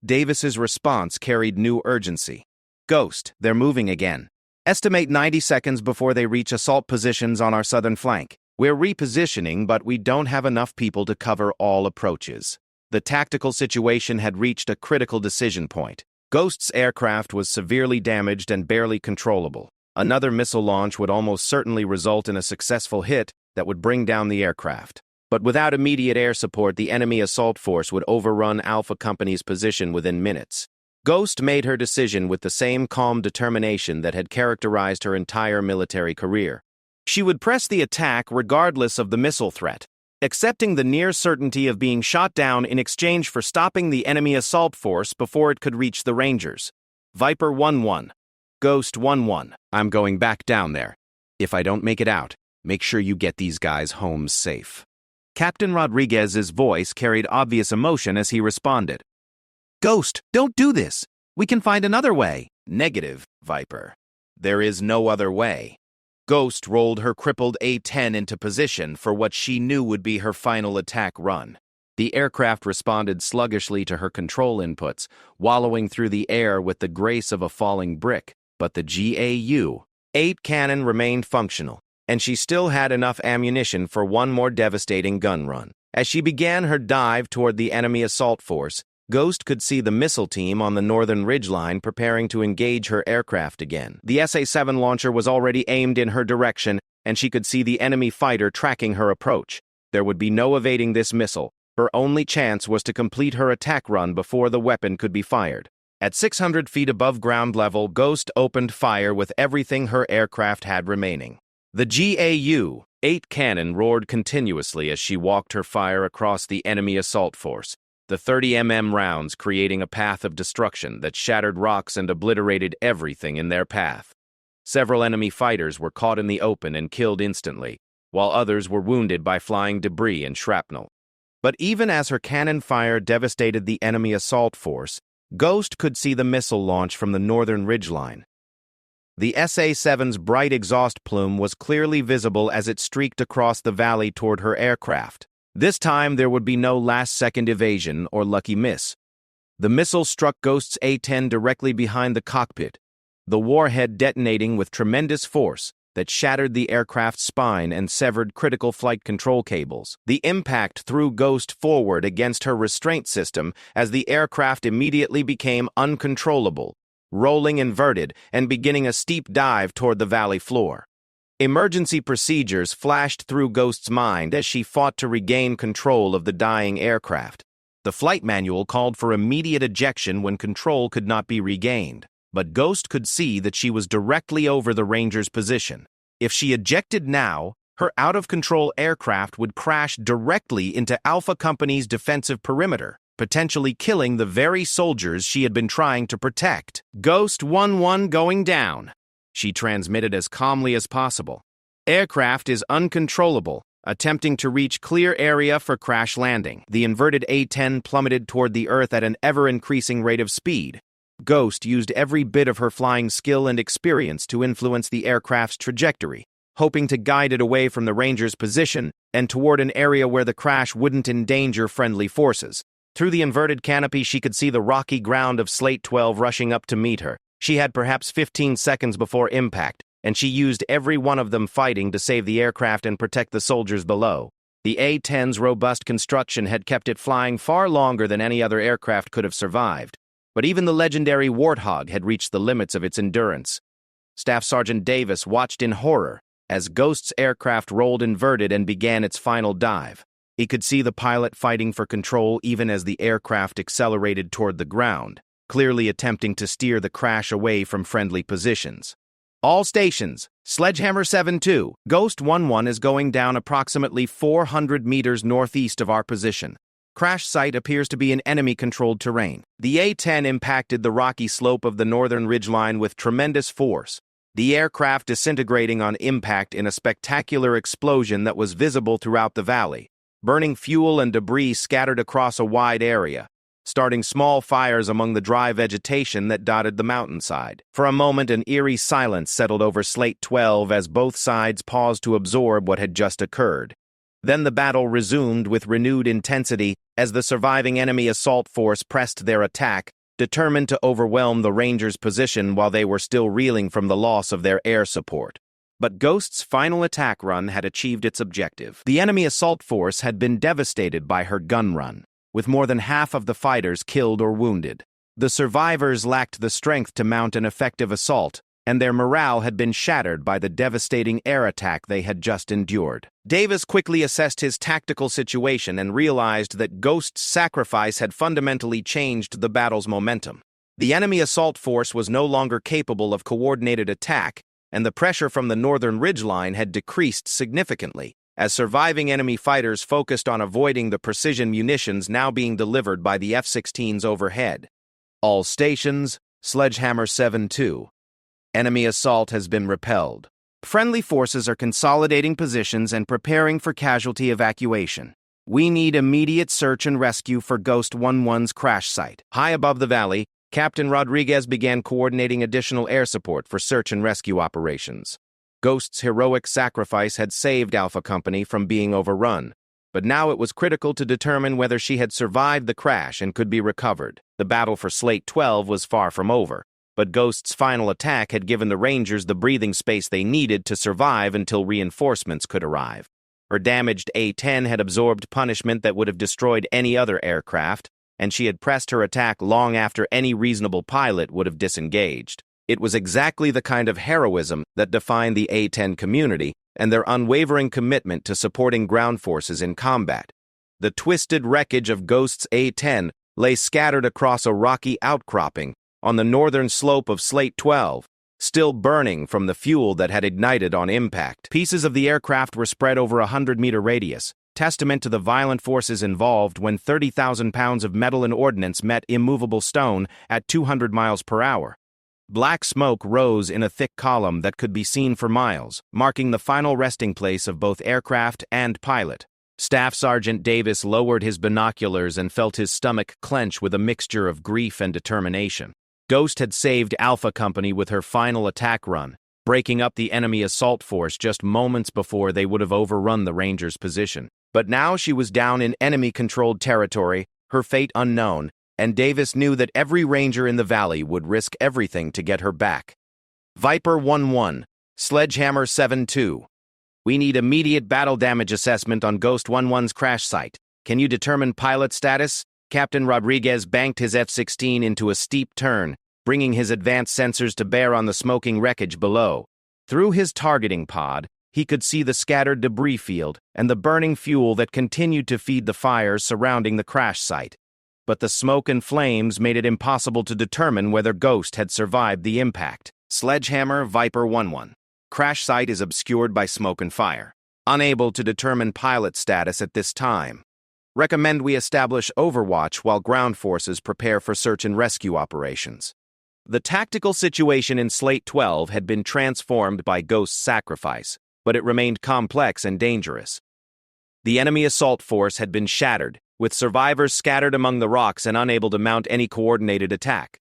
Davis's response carried new urgency. Ghost, they're moving again. Estimate 90 seconds before they reach assault positions on our southern flank. We're repositioning, but we don't have enough people to cover all approaches. The tactical situation had reached a critical decision point. Ghost's aircraft was severely damaged and barely controllable. Another missile launch would almost certainly result in a successful hit that would bring down the aircraft. But without immediate air support, the enemy assault force would overrun Alpha Company's position within minutes. Ghost made her decision with the same calm determination that had characterized her entire military career. She would press the attack regardless of the missile threat, accepting the near certainty of being shot down in exchange for stopping the enemy assault force before it could reach the Rangers. Viper 1-1. Ghost 1-1. I'm going back down there. If I don't make it out, make sure you get these guys home safe. Captain Rodriguez's voice carried obvious emotion as he responded. Ghost, don't do this. We can find another way. Negative, Viper. There is no other way. Ghost rolled her crippled A-10 into position for what she knew would be her final attack run. The aircraft responded sluggishly to her control inputs, wallowing through the air with the grace of a falling brick. But the GAU-8 cannon remained functional, and she still had enough ammunition for one more devastating gun run. As she began her dive toward the enemy assault force, Ghost could see the missile team on the northern ridgeline preparing to engage her aircraft again. The SA-7 launcher was already aimed in her direction, and she could see the enemy fighter tracking her approach. There would be no evading this missile. Her only chance was to complete her attack run before the weapon could be fired. At 600 feet above ground level, Ghost opened fire with everything her aircraft had remaining. The GAU-8 cannon roared continuously as she walked her fire across the enemy assault force, the 30mm rounds creating a path of destruction that shattered rocks and obliterated everything in their path. Several enemy fighters were caught in the open and killed instantly, while others were wounded by flying debris and shrapnel. But even as her cannon fire devastated the enemy assault force, Ghost could see the missile launch from the northern ridgeline. The SA-7's bright exhaust plume was clearly visible as it streaked across the valley toward her aircraft. This time, there would be no last-second evasion or lucky miss. The missile struck Ghost's A-10 directly behind the cockpit, the warhead detonating with tremendous force, that shattered the aircraft's spine and severed critical flight control cables. The impact threw Ghost forward against her restraint system as the aircraft immediately became uncontrollable, rolling inverted and beginning a steep dive toward the valley floor. Emergency procedures flashed through Ghost's mind as she fought to regain control of the dying aircraft. The flight manual called for immediate ejection when control could not be regained, but Ghost could see that she was directly over the Ranger's position. If she ejected now, her out-of-control aircraft would crash directly into Alpha Company's defensive perimeter, potentially killing the very soldiers she had been trying to protect. "Ghost 1-1 going down," she transmitted as calmly as possible. "Aircraft is uncontrollable, attempting to reach clear area for crash landing." The inverted A-10 plummeted toward the Earth at an ever-increasing rate of speed. Ghost used every bit of her flying skill and experience to influence the aircraft's trajectory, hoping to guide it away from the Ranger's position and toward an area where the crash wouldn't endanger friendly forces. Through the inverted canopy, she could see the rocky ground of Slate 12 rushing up to meet her. She had perhaps 15 seconds before impact, and she used every one of them fighting to save the aircraft and protect the soldiers below. The A-10's robust construction had kept it flying far longer than any other aircraft could have survived, but even the legendary Warthog had reached the limits of its endurance. Staff Sergeant Davis watched in horror as Ghost's aircraft rolled inverted and began its final dive. He could see the pilot fighting for control even as the aircraft accelerated toward the ground, clearly attempting to steer the crash away from friendly positions. "All stations, Sledgehammer 7-2, Ghost 1-1 is going down approximately 400 meters northeast of our position. Crash site appears to be in enemy-controlled terrain." The A-10 impacted the rocky slope of the northern ridgeline with tremendous force, the aircraft disintegrating on impact in a spectacular explosion that was visible throughout the valley, burning fuel and debris scattered across a wide area, starting small fires among the dry vegetation that dotted the mountainside. For a moment, an eerie silence settled over Slate 12 as both sides paused to absorb what had just occurred. Then the battle resumed with renewed intensity as the surviving enemy assault force pressed their attack, determined to overwhelm the Rangers' position while they were still reeling from the loss of their air support. But Ghost's final attack run had achieved its objective. The enemy assault force had been devastated by her gun run, with more than half of the fighters killed or wounded. The survivors lacked the strength to mount an effective assault, and their morale had been shattered by the devastating air attack they had just endured. Davis quickly assessed his tactical situation and realized that Ghost's sacrifice had fundamentally changed the battle's momentum. The enemy assault force was no longer capable of coordinated attack, and the pressure from the northern ridgeline had decreased significantly, as surviving enemy fighters focused on avoiding the precision munitions now being delivered by the F-16s overhead. "All stations, Sledgehammer 7-2. Enemy assault has been repelled. Friendly forces are consolidating positions and preparing for casualty evacuation. We need immediate search and rescue for Ghost 1-1's crash site." High above the valley, Captain Rodriguez began coordinating additional air support for search and rescue operations. Ghost's heroic sacrifice had saved Alpha Company from being overrun, but now it was critical to determine whether she had survived the crash and could be recovered. The battle for Slate 12 was far from over, but Ghost's final attack had given the Rangers the breathing space they needed to survive until reinforcements could arrive. Her damaged A-10 had absorbed punishment that would have destroyed any other aircraft, and she had pressed her attack long after any reasonable pilot would have disengaged. It was exactly the kind of heroism that defined the A-10 community and their unwavering commitment to supporting ground forces in combat. The twisted wreckage of Ghost's A-10 lay scattered across a rocky outcropping on the northern slope of Slate 12, still burning from the fuel that had ignited on impact. Pieces of the aircraft were spread over a 100-meter radius, testament to the violent forces involved when 30,000 pounds of metal and ordnance met immovable stone at 200 miles per hour. Black smoke rose in a thick column that could be seen for miles, marking the final resting place of both aircraft and pilot. Staff Sergeant Davis lowered his binoculars and felt his stomach clench with a mixture of grief and determination. Ghost had saved Alpha Company with her final attack run, breaking up the enemy assault force just moments before they would have overrun the Rangers' position. But now she was down in enemy-controlled territory, her fate unknown, and Davis knew that every Ranger in the valley would risk everything to get her back. Viper 1-1, Sledgehammer 7-2. We need immediate battle damage assessment on Ghost 11's crash site. Can you determine pilot status? Captain Rodriguez banked his F-16 into a steep turn, bringing his advanced sensors to bear on the smoking wreckage below. Through his targeting pod, he could see the scattered debris field and the burning fuel that continued to feed the fires surrounding the crash site. But the smoke and flames made it impossible to determine whether Ghost had survived the impact. Sledgehammer Viper 11. Crash site is obscured by smoke and fire. Unable to determine pilot status at this time. Recommend we establish overwatch while ground forces prepare for search and rescue operations. The tactical situation in Slate 12 had been transformed by Ghost's sacrifice, but it remained complex and dangerous. The enemy assault force had been shattered, with survivors scattered among the rocks and unable to mount any coordinated attack.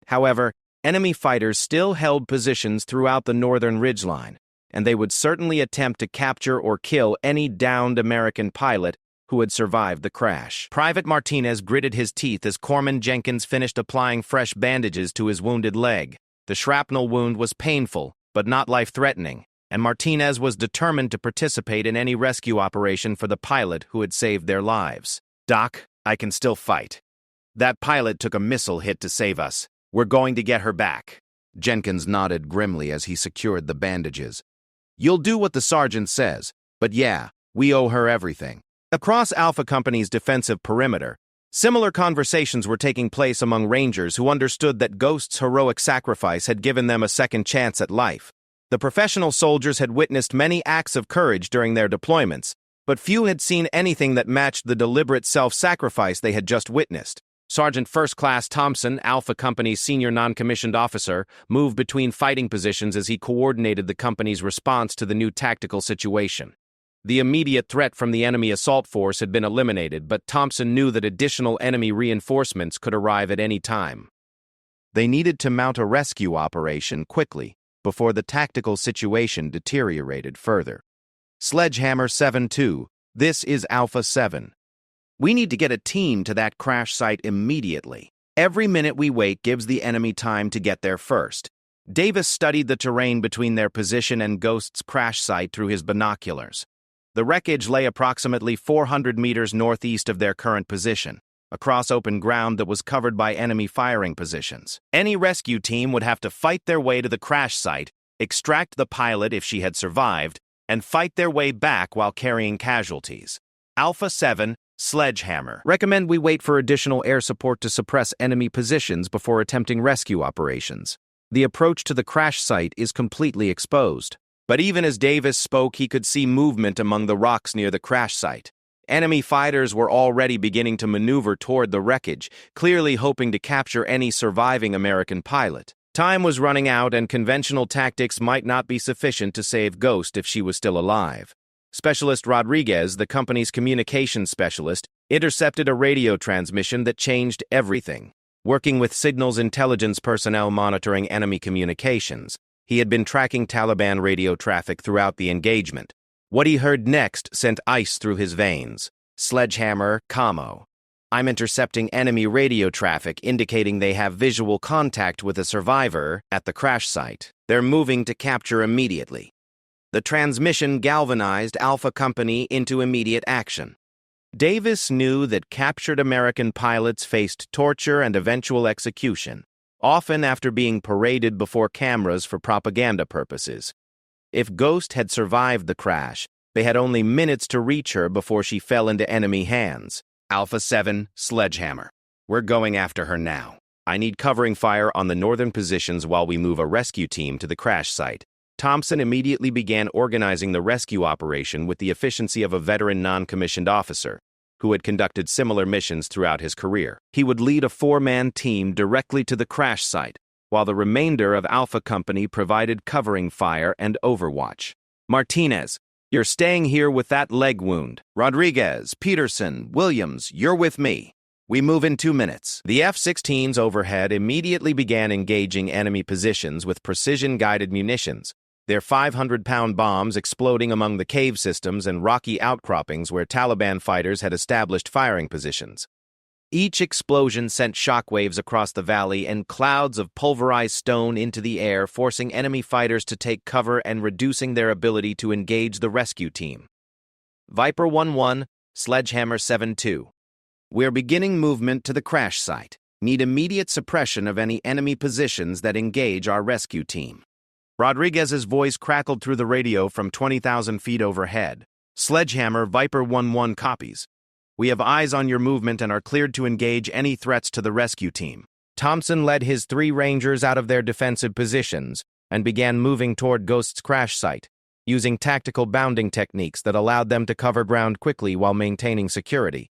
However, enemy fighters still held positions throughout the northern ridgeline, and they would certainly attempt to capture or kill any downed American pilot who had survived the crash. Private Martinez gritted his teeth as Corpsman Jenkins finished applying fresh bandages to his wounded leg. The shrapnel wound was painful, but not life-threatening, and Martinez was determined to participate in any rescue operation for the pilot who had saved their lives. Doc, I can still fight. That pilot took a missile hit to save us. We're going to get her back. Jenkins nodded grimly as he secured the bandages. You'll do what the sergeant says, but yeah, we owe her everything. Across Alpha Company's defensive perimeter, similar conversations were taking place among Rangers who understood that Ghost's heroic sacrifice had given them a second chance at life. The professional soldiers had witnessed many acts of courage during their deployments, but few had seen anything that matched the deliberate self-sacrifice they had just witnessed. Sergeant First Class Thompson, Alpha Company's senior non-commissioned officer, moved between fighting positions as he coordinated the company's response to the new tactical situation. The immediate threat from the enemy assault force had been eliminated, but Thompson knew that additional enemy reinforcements could arrive at any time. They needed to mount a rescue operation quickly before the tactical situation deteriorated further. Sledgehammer 7-2, this is Alpha 7. We need to get a team to that crash site immediately. Every minute we wait gives the enemy time to get there first. Davis studied the terrain between their position and Ghost's crash site through his binoculars. The wreckage lay approximately 400 meters northeast of their current position, across open ground that was covered by enemy firing positions. Any rescue team would have to fight their way to the crash site, extract the pilot if she had survived, and fight their way back while carrying casualties. Alpha 7, Sledgehammer. Recommend we wait for additional air support to suppress enemy positions before attempting rescue operations. The approach to the crash site is completely exposed. But even as Davis spoke, he could see movement among the rocks near the crash site. Enemy fighters were already beginning to maneuver toward the wreckage, clearly hoping to capture any surviving American pilot. Time was running out, and conventional tactics might not be sufficient to save Ghost if she was still alive. Specialist Rodriguez, the company's communications specialist, intercepted a radio transmission that changed everything. Working with signals intelligence personnel monitoring enemy communications, he had been tracking Taliban radio traffic throughout the engagement. What he heard next sent ice through his veins. Sledgehammer, Camo. I'm intercepting enemy radio traffic indicating they have visual contact with a survivor at the crash site. They're moving to capture immediately. The transmission galvanized Alpha Company into immediate action. Davis knew that captured American pilots faced torture and eventual execution, often after being paraded before cameras for propaganda purposes. If Ghost had survived the crash, they had only minutes to reach her before she fell into enemy hands. Alpha 7, Sledgehammer. We're going after her now. I need covering fire on the northern positions while we move a rescue team to the crash site. Thompson immediately began organizing the rescue operation with the efficiency of a veteran non-commissioned officer who had conducted similar missions throughout his career. He would lead a four-man team directly to the crash site, while the remainder of Alpha Company provided covering fire and overwatch. Martinez, you're staying here with that leg wound. Rodriguez, Peterson, Williams, you're with me. We move in 2 minutes. The F-16s overhead immediately began engaging enemy positions with precision-guided munitions, their 500-pound bombs exploding among the cave systems and rocky outcroppings where Taliban fighters had established firing positions. Each explosion sent shockwaves across the valley and clouds of pulverized stone into the air, forcing enemy fighters to take cover and reducing their ability to engage the rescue team. Viper 1-1, Sledgehammer 7-2. We're beginning movement to the crash site. Need immediate suppression of any enemy positions that engage our rescue team. Rodriguez's voice crackled through the radio from 20,000 feet overhead. Sledgehammer, Viper 1-1 copies. We have eyes on your movement and are cleared to engage any threats to the rescue team. Thompson led his 3 Rangers out of their defensive positions and began moving toward Ghost's crash site, using tactical bounding techniques that allowed them to cover ground quickly while maintaining security.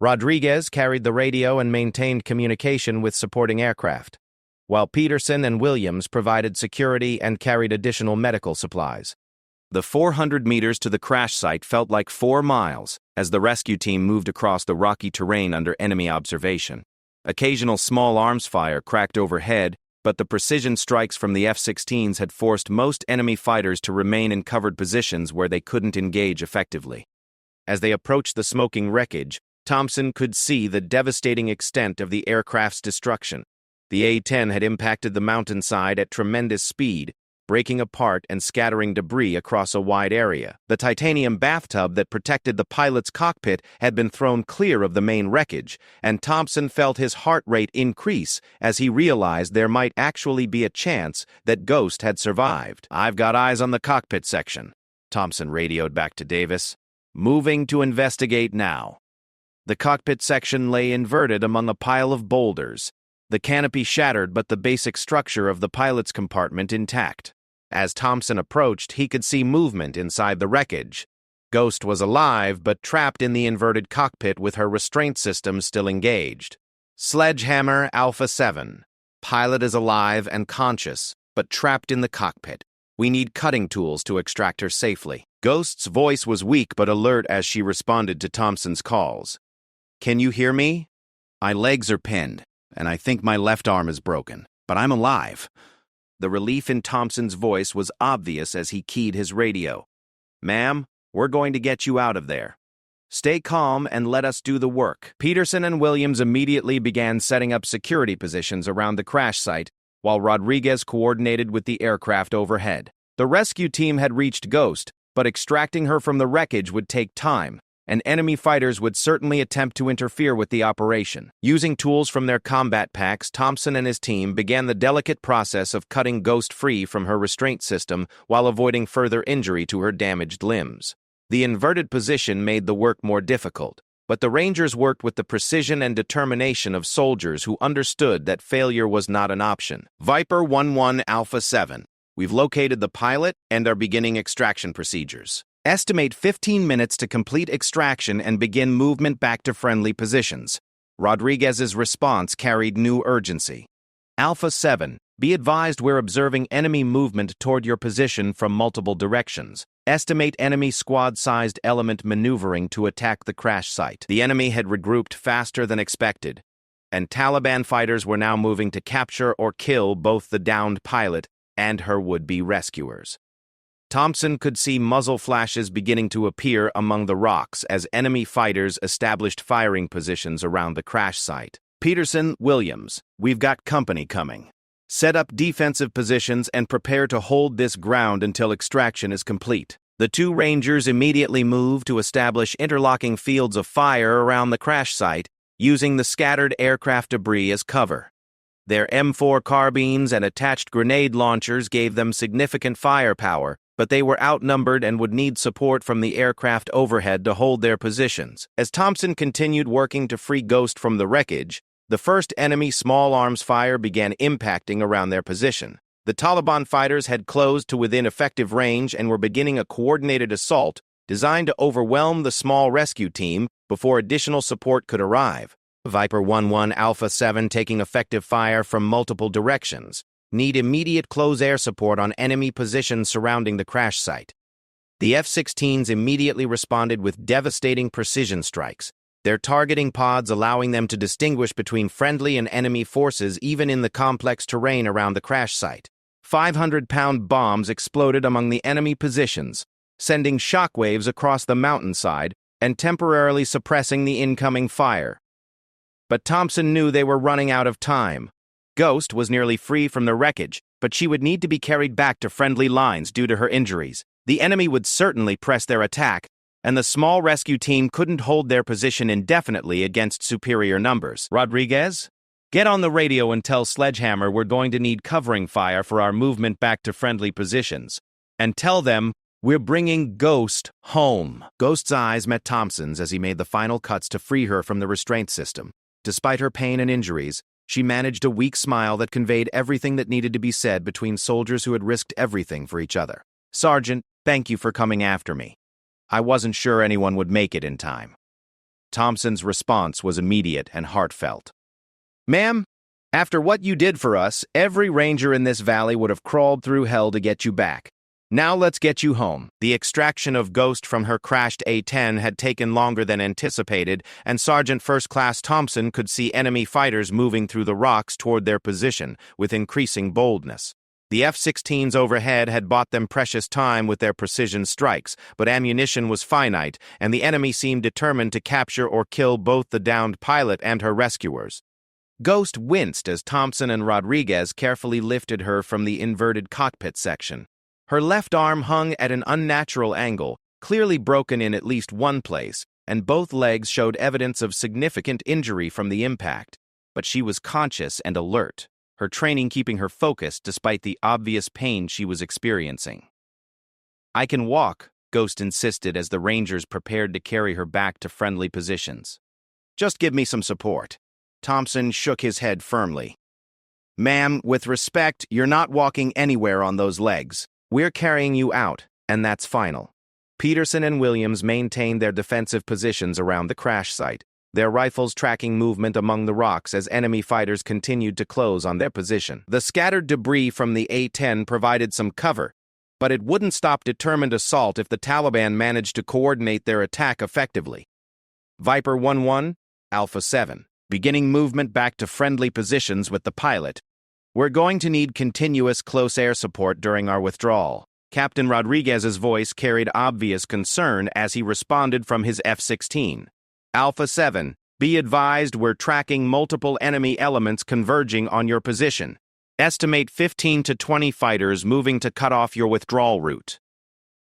Rodriguez carried the radio and maintained communication with supporting aircraft, while Peterson and Williams provided security and carried additional medical supplies. The 400 meters to the crash site felt like 4 miles as the rescue team moved across the rocky terrain under enemy observation. Occasional small arms fire cracked overhead, but the precision strikes from the F-16s had forced most enemy fighters to remain in covered positions where they couldn't engage effectively. As they approached the smoking wreckage, Thompson could see the devastating extent of the aircraft's destruction. The A-10 had impacted the mountainside at tremendous speed, breaking apart and scattering debris across a wide area. The titanium bathtub that protected the pilot's cockpit had been thrown clear of the main wreckage, and Thompson felt his heart rate increase as he realized there might actually be a chance that Ghost had survived. "I've got eyes on the cockpit section," Thompson radioed back to Davis. "Moving to investigate now." The cockpit section lay inverted among a pile of boulders, the canopy shattered but the basic structure of the pilot's compartment intact. As Thompson approached, he could see movement inside the wreckage. Ghost was alive but trapped in the inverted cockpit with her restraint system still engaged. Sledgehammer Alpha 7. Pilot is alive and conscious, but trapped in the cockpit. We need cutting tools to extract her safely. Ghost's voice was weak but alert as she responded to Thompson's calls. "Can you hear me? My legs are pinned, and I think my left arm is broken, but I'm alive." The relief in Thompson's voice was obvious as he keyed his radio. "Ma'am, we're going to get you out of there. Stay calm and let us do the work." Peterson and Williams immediately began setting up security positions around the crash site, while Rodriguez coordinated with the aircraft overhead. The rescue team had reached Ghost, but extracting her from the wreckage would take time, and enemy fighters would certainly attempt to interfere with the operation. Using tools from their combat packs, Thompson and his team began the delicate process of cutting Ghost free from her restraint system while avoiding further injury to her damaged limbs. The inverted position made the work more difficult, but the Rangers worked with the precision and determination of soldiers who understood that failure was not an option. Viper 1-1 Alpha 7. We've located the pilot and are beginning extraction procedures. Estimate 15 minutes to complete extraction and begin movement back to friendly positions. Rodriguez's response carried new urgency. Alpha 7, be advised we're observing enemy movement toward your position from multiple directions. Estimate enemy squad-sized element maneuvering to attack the crash site. The enemy had regrouped faster than expected, and Taliban fighters were now moving to capture or kill both the downed pilot and her would-be rescuers. Thompson could see muzzle flashes beginning to appear among the rocks as enemy fighters established firing positions around the crash site. Peterson, Williams, we've got company coming. Set up defensive positions and prepare to hold this ground until extraction is complete. The 2 Rangers immediately moved to establish interlocking fields of fire around the crash site, using the scattered aircraft debris as cover. Their M4 carbines and attached grenade launchers gave them significant firepower, but they were outnumbered and would need support from the aircraft overhead to hold their positions. As Thompson continued working to free Ghost from the wreckage, the first enemy small arms fire began impacting around their position. The Taliban fighters had closed to within effective range and were beginning a coordinated assault designed to overwhelm the small rescue team before additional support could arrive. Viper 1-1 Alpha 7 taking effective fire from multiple directions. Need immediate close air support on enemy positions surrounding the crash site. The F-16s immediately responded with devastating precision strikes, their targeting pods allowing them to distinguish between friendly and enemy forces even in the complex terrain around the crash site. 500-pound bombs exploded among the enemy positions, sending shockwaves across the mountainside and temporarily suppressing the incoming fire. But Thompson knew they were running out of time. Ghost was nearly free from the wreckage, but she would need to be carried back to friendly lines due to her injuries. The enemy would certainly press their attack, and the small rescue team couldn't hold their position indefinitely against superior numbers. Rodriguez? Get on the radio and tell Sledgehammer we're going to need covering fire for our movement back to friendly positions. And tell them we're bringing Ghost home. Ghost's eyes met Thompson's as he made the final cuts to free her from the restraint system. Despite her pain and injuries, she managed a weak smile that conveyed everything that needed to be said between soldiers who had risked everything for each other. Sergeant, thank you for coming after me. I wasn't sure anyone would make it in time. Thompson's response was immediate and heartfelt. Ma'am, after what you did for us, every ranger in this valley would have crawled through hell to get you back. Now let's get you home. The extraction of Ghost from her crashed A-10 had taken longer than anticipated, and Sergeant First Class Thompson could see enemy fighters moving through the rocks toward their position with increasing boldness. The F-16s overhead had bought them precious time with their precision strikes, but ammunition was finite, and the enemy seemed determined to capture or kill both the downed pilot and her rescuers. Ghost winced as Thompson and Rodriguez carefully lifted her from the inverted cockpit section. Her left arm hung at an unnatural angle, clearly broken in at least one place, and both legs showed evidence of significant injury from the impact. But she was conscious and alert, her training keeping her focused despite the obvious pain she was experiencing. I can walk, Ghost insisted as the Rangers prepared to carry her back to friendly positions. Just give me some support. Thompson shook his head firmly. Ma'am, with respect, you're not walking anywhere on those legs. We're carrying you out, and that's final. Peterson and Williams maintained their defensive positions around the crash site, their rifles tracking movement among the rocks as enemy fighters continued to close on their position. The scattered debris from the A-10 provided some cover, but it wouldn't stop determined assault if the Taliban managed to coordinate their attack effectively. Viper 1-1, Alpha 7, beginning movement back to friendly positions with the pilot. We're going to need continuous close air support during our withdrawal. Captain Rodriguez's voice carried obvious concern as he responded from his F-16. Alpha 7, be advised we're tracking multiple enemy elements converging on your position. Estimate 15 to 20 fighters moving to cut off your withdrawal route.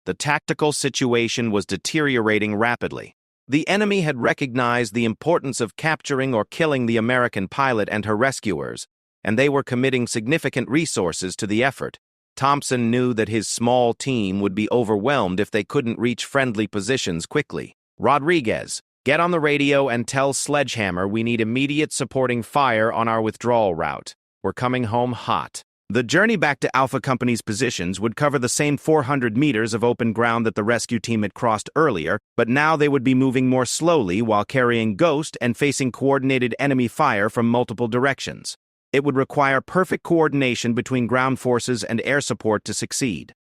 The tactical situation was deteriorating rapidly. The enemy had recognized the importance of capturing or killing the American pilot and her rescuers, and they were committing significant resources to the effort. Thompson knew that his small team would be overwhelmed if they couldn't reach friendly positions quickly. Rodriguez, get on the radio and tell Sledgehammer we need immediate supporting fire on our withdrawal route. We're coming home hot. The journey back to Alpha Company's positions would cover the same 400 meters of open ground that the rescue team had crossed earlier, but now they would be moving more slowly while carrying Ghost and facing coordinated enemy fire from multiple directions. It would require perfect coordination between ground forces and air support to succeed.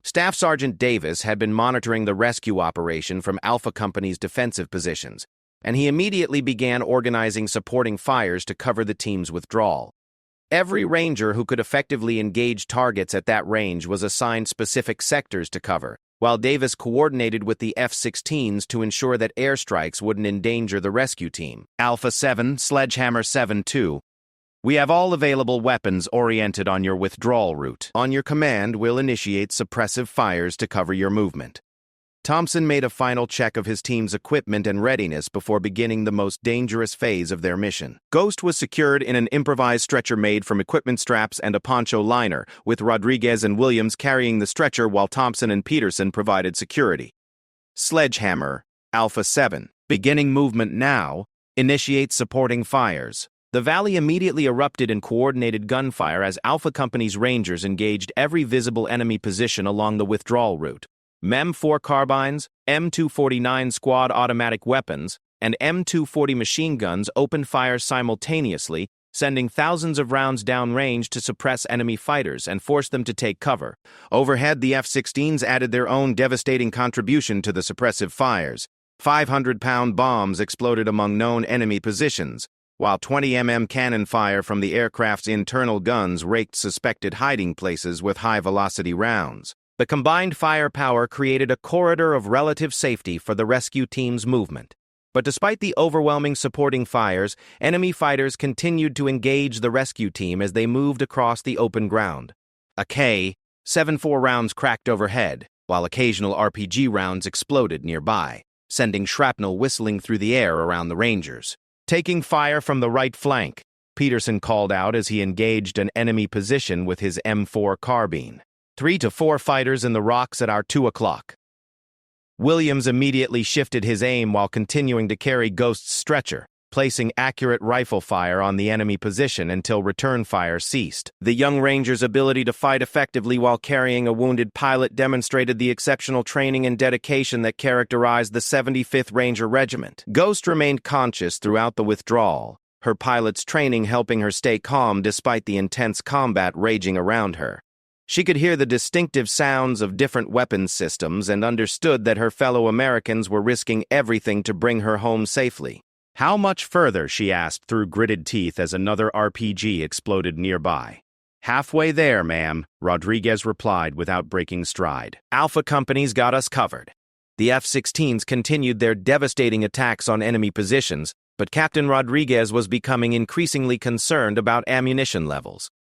Staff Sergeant Davis had been monitoring the rescue operation from Alpha Company's defensive positions, and he immediately began organizing supporting fires to cover the team's withdrawal. Every ranger who could effectively engage targets at that range was assigned specific sectors to cover, while Davis coordinated with the F-16s to ensure that airstrikes wouldn't endanger the rescue team. Alpha 7, Sledgehammer 7-2. We have all available weapons oriented on your withdrawal route. On your command, we'll initiate suppressive fires to cover your movement. Thompson made a final check of his team's equipment and readiness before beginning the most dangerous phase of their mission. Ghost was secured in an improvised stretcher made from equipment straps and a poncho liner, with Rodriguez and Williams carrying the stretcher while Thompson and Peterson provided security. Sledgehammer, Alpha 7, beginning movement now, initiate supporting fires. The valley immediately erupted in coordinated gunfire as Alpha Company's Rangers engaged every visible enemy position along the withdrawal route. MEM-4 carbines, M249 squad automatic weapons, and M240 machine guns opened fire simultaneously, sending thousands of rounds downrange to suppress enemy fighters and force them to take cover. Overhead, the F-16s added their own devastating contribution to the suppressive fires. 500-pound bombs exploded among known enemy positions, while 20 cannon fire from the aircraft's internal guns raked suspected hiding places with high-velocity rounds. The combined firepower created a corridor of relative safety for the rescue team's movement. But despite the overwhelming supporting fires, enemy fighters continued to engage the rescue team as they moved across the open ground. AK-74 rounds cracked overhead, while occasional RPG rounds exploded nearby, sending shrapnel whistling through the air around the Rangers. Taking fire from the right flank, Peterson called out as he engaged an enemy position with his M4 carbine. 3 to 4 fighters in the rocks at our 2 o'clock. Williams immediately shifted his aim while continuing to carry Ghost's stretcher, placing accurate rifle fire on the enemy position until return fire ceased. The young Ranger's ability to fight effectively while carrying a wounded pilot demonstrated the exceptional training and dedication that characterized the 75th Ranger Regiment. Ghost remained conscious throughout the withdrawal, her pilot's training helping her stay calm despite the intense combat raging around her. She could hear the distinctive sounds of different weapons systems and understood that her fellow Americans were risking everything to bring her home safely. "How much further?" she asked through gritted teeth as another RPG exploded nearby. "Halfway there, ma'am," Rodriguez replied without breaking stride. "Alpha companies got us covered." The F-16s continued their devastating attacks on enemy positions, but Captain Rodriguez was becoming increasingly concerned about ammunition levels.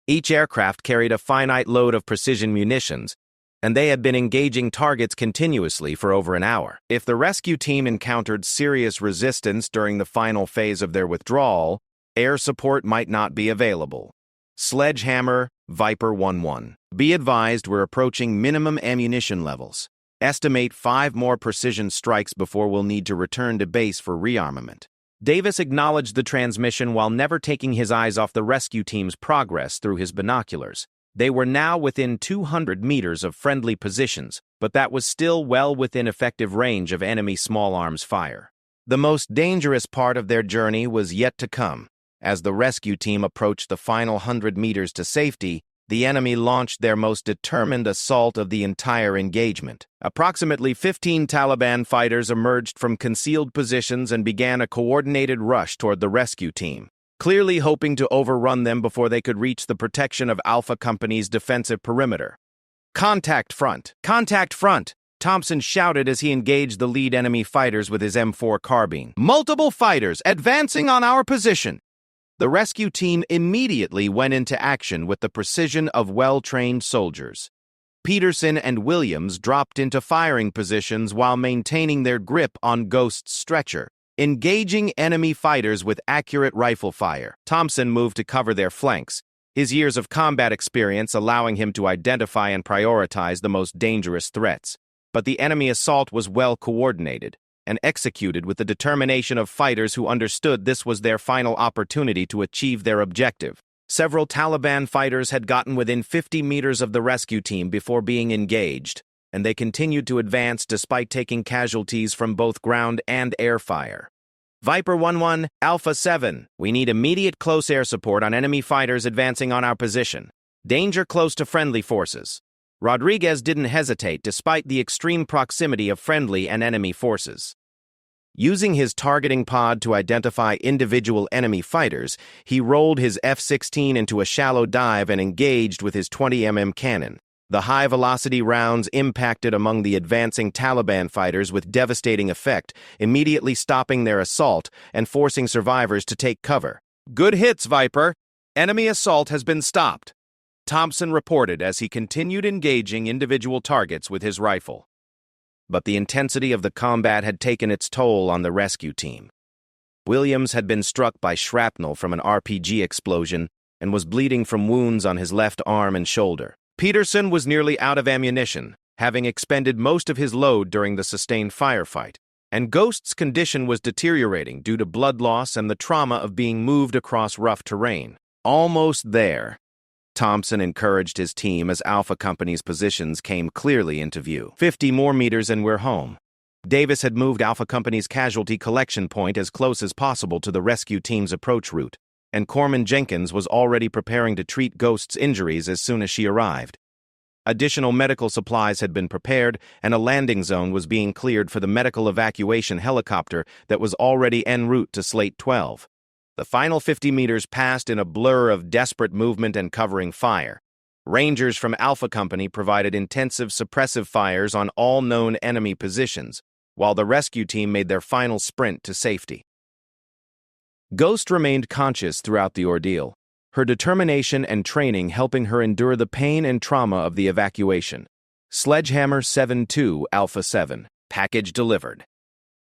Each aircraft carried a finite load of precision munitions, and they had been engaging targets continuously for over an hour. If the rescue team encountered serious resistance during the final phase of their withdrawal, air support might not be available. Sledgehammer, Viper 1-1. Be advised we're approaching minimum ammunition levels. Estimate 5 more precision strikes before we'll need to return to base for rearmament. Davis acknowledged the transmission while never taking his eyes off the rescue team's progress through his binoculars. They were now within 200 meters of friendly positions, but that was still well within effective range of enemy small arms fire. The most dangerous part of their journey was yet to come. As the rescue team approached the final 100 meters to safety, the enemy launched their most determined assault of the entire engagement. Approximately 15 Taliban fighters emerged from concealed positions and began a coordinated rush toward the rescue team, clearly hoping to overrun them before they could reach the protection of Alpha Company's defensive perimeter. "Contact front! Contact front!" Thompson shouted as he engaged the lead enemy fighters with his M4 carbine. "Multiple fighters advancing on our position!" The rescue team immediately went into action with the precision of well-trained soldiers. Peterson and Williams dropped into firing positions while maintaining their grip on Ghost's stretcher, engaging enemy fighters with accurate rifle fire. Thompson moved to cover their flanks, his years of combat experience allowing him to identify and prioritize the most dangerous threats. But the enemy assault was well coordinated and executed with the determination of fighters who understood this was their final opportunity to achieve their objective. Several Taliban fighters had gotten within 50 meters of the rescue team before being engaged, and they continued to advance despite taking casualties from both ground and air fire. "Viper 1-1, Alpha 7, we need immediate close air support on enemy fighters advancing on our position. Danger close to friendly forces." Rodriguez didn't hesitate despite the extreme proximity of friendly and enemy forces. Using his targeting pod to identify individual enemy fighters, he rolled his F-16 into a shallow dive and engaged with his 20mm cannon. The high-velocity rounds impacted among the advancing Taliban fighters with devastating effect, immediately stopping their assault and forcing survivors to take cover. "Good hits, Viper. Enemy assault has been stopped," Thompson reported as he continued engaging individual targets with his rifle. But the intensity of the combat had taken its toll on the rescue team. Williams had been struck by shrapnel from an RPG explosion and was bleeding from wounds on his left arm and shoulder. Peterson was nearly out of ammunition, having expended most of his load during the sustained firefight, and Ghost's condition was deteriorating due to blood loss and the trauma of being moved across rough terrain. "Almost there," Thompson encouraged his team as Alpha Company's positions came clearly into view. 50 more meters and we're home." Davis had moved Alpha Company's casualty collection point as close as possible to the rescue team's approach route, and Corman Jenkins was already preparing to treat Ghost's injuries as soon as she arrived. Additional medical supplies had been prepared, and a landing zone was being cleared for the medical evacuation helicopter that was already en route to Slate 12. The final 50 meters passed in a blur of desperate movement and covering fire. Rangers from Alpha Company provided intensive suppressive fires on all known enemy positions, while the rescue team made their final sprint to safety. Ghost remained conscious throughout the ordeal, her determination and training helping her endure the pain and trauma of the evacuation. Sledgehammer 7-2 Alpha 7. Package delivered.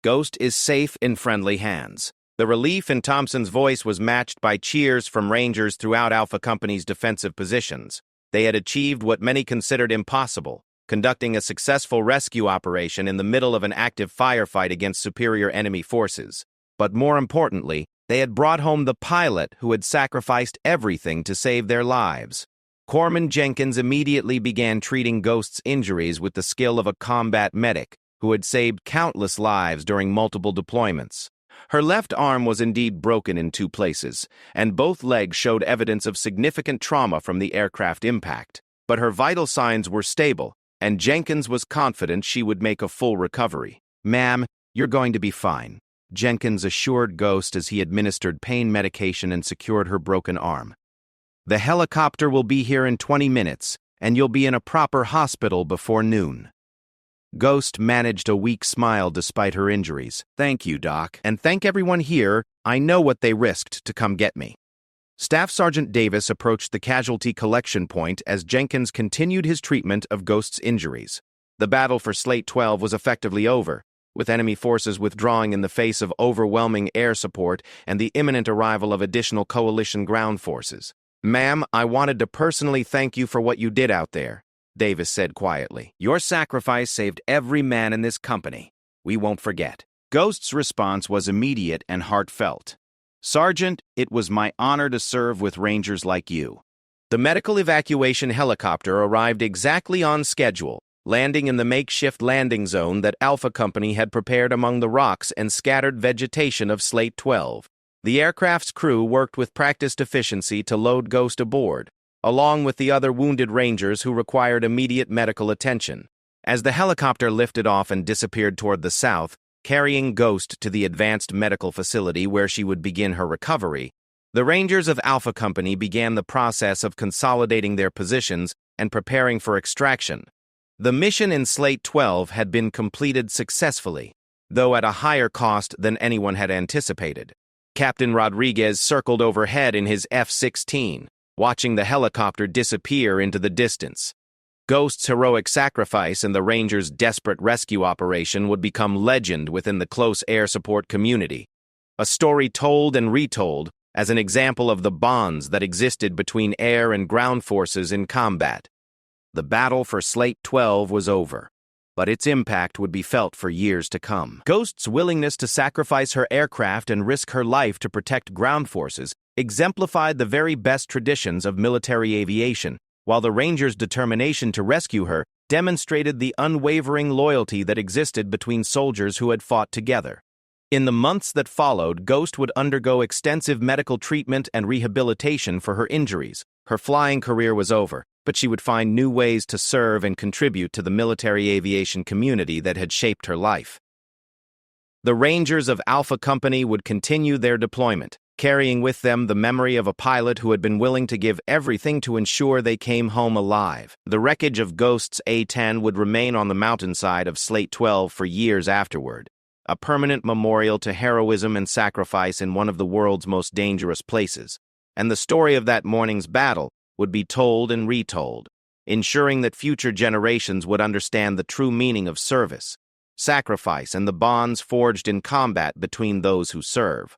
Ghost is safe in friendly hands. The relief in Thompson's voice was matched by cheers from Rangers throughout Alpha Company's defensive positions. They had achieved what many considered impossible, conducting a successful rescue operation in the middle of an active firefight against superior enemy forces. But more importantly, they had brought home the pilot who had sacrificed everything to save their lives. Corpsman Jenkins immediately began treating Ghost's injuries with the skill of a combat medic who had saved countless lives during multiple deployments. Her left arm was indeed broken in 2 places, and both legs showed evidence of significant trauma from the aircraft impact. But her vital signs were stable, and Jenkins was confident she would make a full recovery. "Ma'am, you're going to be fine," Jenkins assured Ghost as he administered pain medication and secured her broken arm. "The helicopter will be here in 20 minutes, and you'll be in a proper hospital before noon." Ghost managed a weak smile despite her injuries. "Thank you, Doc, and thank everyone here. I know what they risked to come get me." Staff Sergeant Davis approached the casualty collection point as Jenkins continued his treatment of Ghost's injuries. The battle for Slate 12 was effectively over, with enemy forces withdrawing in the face of overwhelming air support and the imminent arrival of additional coalition ground forces. "Ma'am, I wanted to personally thank you for what you did out there," Davis said quietly. "Your sacrifice saved every man in this company. We won't forget." Ghost's response was immediate and heartfelt. "Sergeant, it was my honor to serve with Rangers like you." The medical evacuation helicopter arrived exactly on schedule, landing in the makeshift landing zone that Alpha Company had prepared among the rocks and scattered vegetation of Slate 12. The aircraft's crew worked with practiced efficiency to load Ghost aboard, along with the other wounded Rangers who required immediate medical attention. As the helicopter lifted off and disappeared toward the south, carrying Ghost to the advanced medical facility where she would begin her recovery, the Rangers of Alpha Company began the process of consolidating their positions and preparing for extraction. The mission in Slate 12 had been completed successfully, though at a higher cost than anyone had anticipated. Captain Rodriguez circled overhead in his F-16, watching the helicopter disappear into the distance. Ghost's heroic sacrifice and the Rangers' desperate rescue operation would become legend within the close air support community, a story told and retold as an example of the bonds that existed between air and ground forces in combat. The battle for Slate 12 was over, but its impact would be felt for years to come. Ghost's willingness to sacrifice her aircraft and risk her life to protect ground forces exemplified the very best traditions of military aviation, while the Rangers' determination to rescue her demonstrated the unwavering loyalty that existed between soldiers who had fought together. In the months that followed, Ghost would undergo extensive medical treatment and rehabilitation for her injuries. Her flying career was over, but she would find new ways to serve and contribute to the military aviation community that had shaped her life. The Rangers of Alpha Company would continue their deployment, carrying with them the memory of a pilot who had been willing to give everything to ensure they came home alive. The wreckage of Ghost's A-10 would remain on the mountainside of Slate 12 for years afterward, a permanent memorial to heroism and sacrifice in one of the world's most dangerous places. And the story of that morning's battle would be told and retold, ensuring that future generations would understand the true meaning of service, sacrifice, and the bonds forged in combat between those who serve.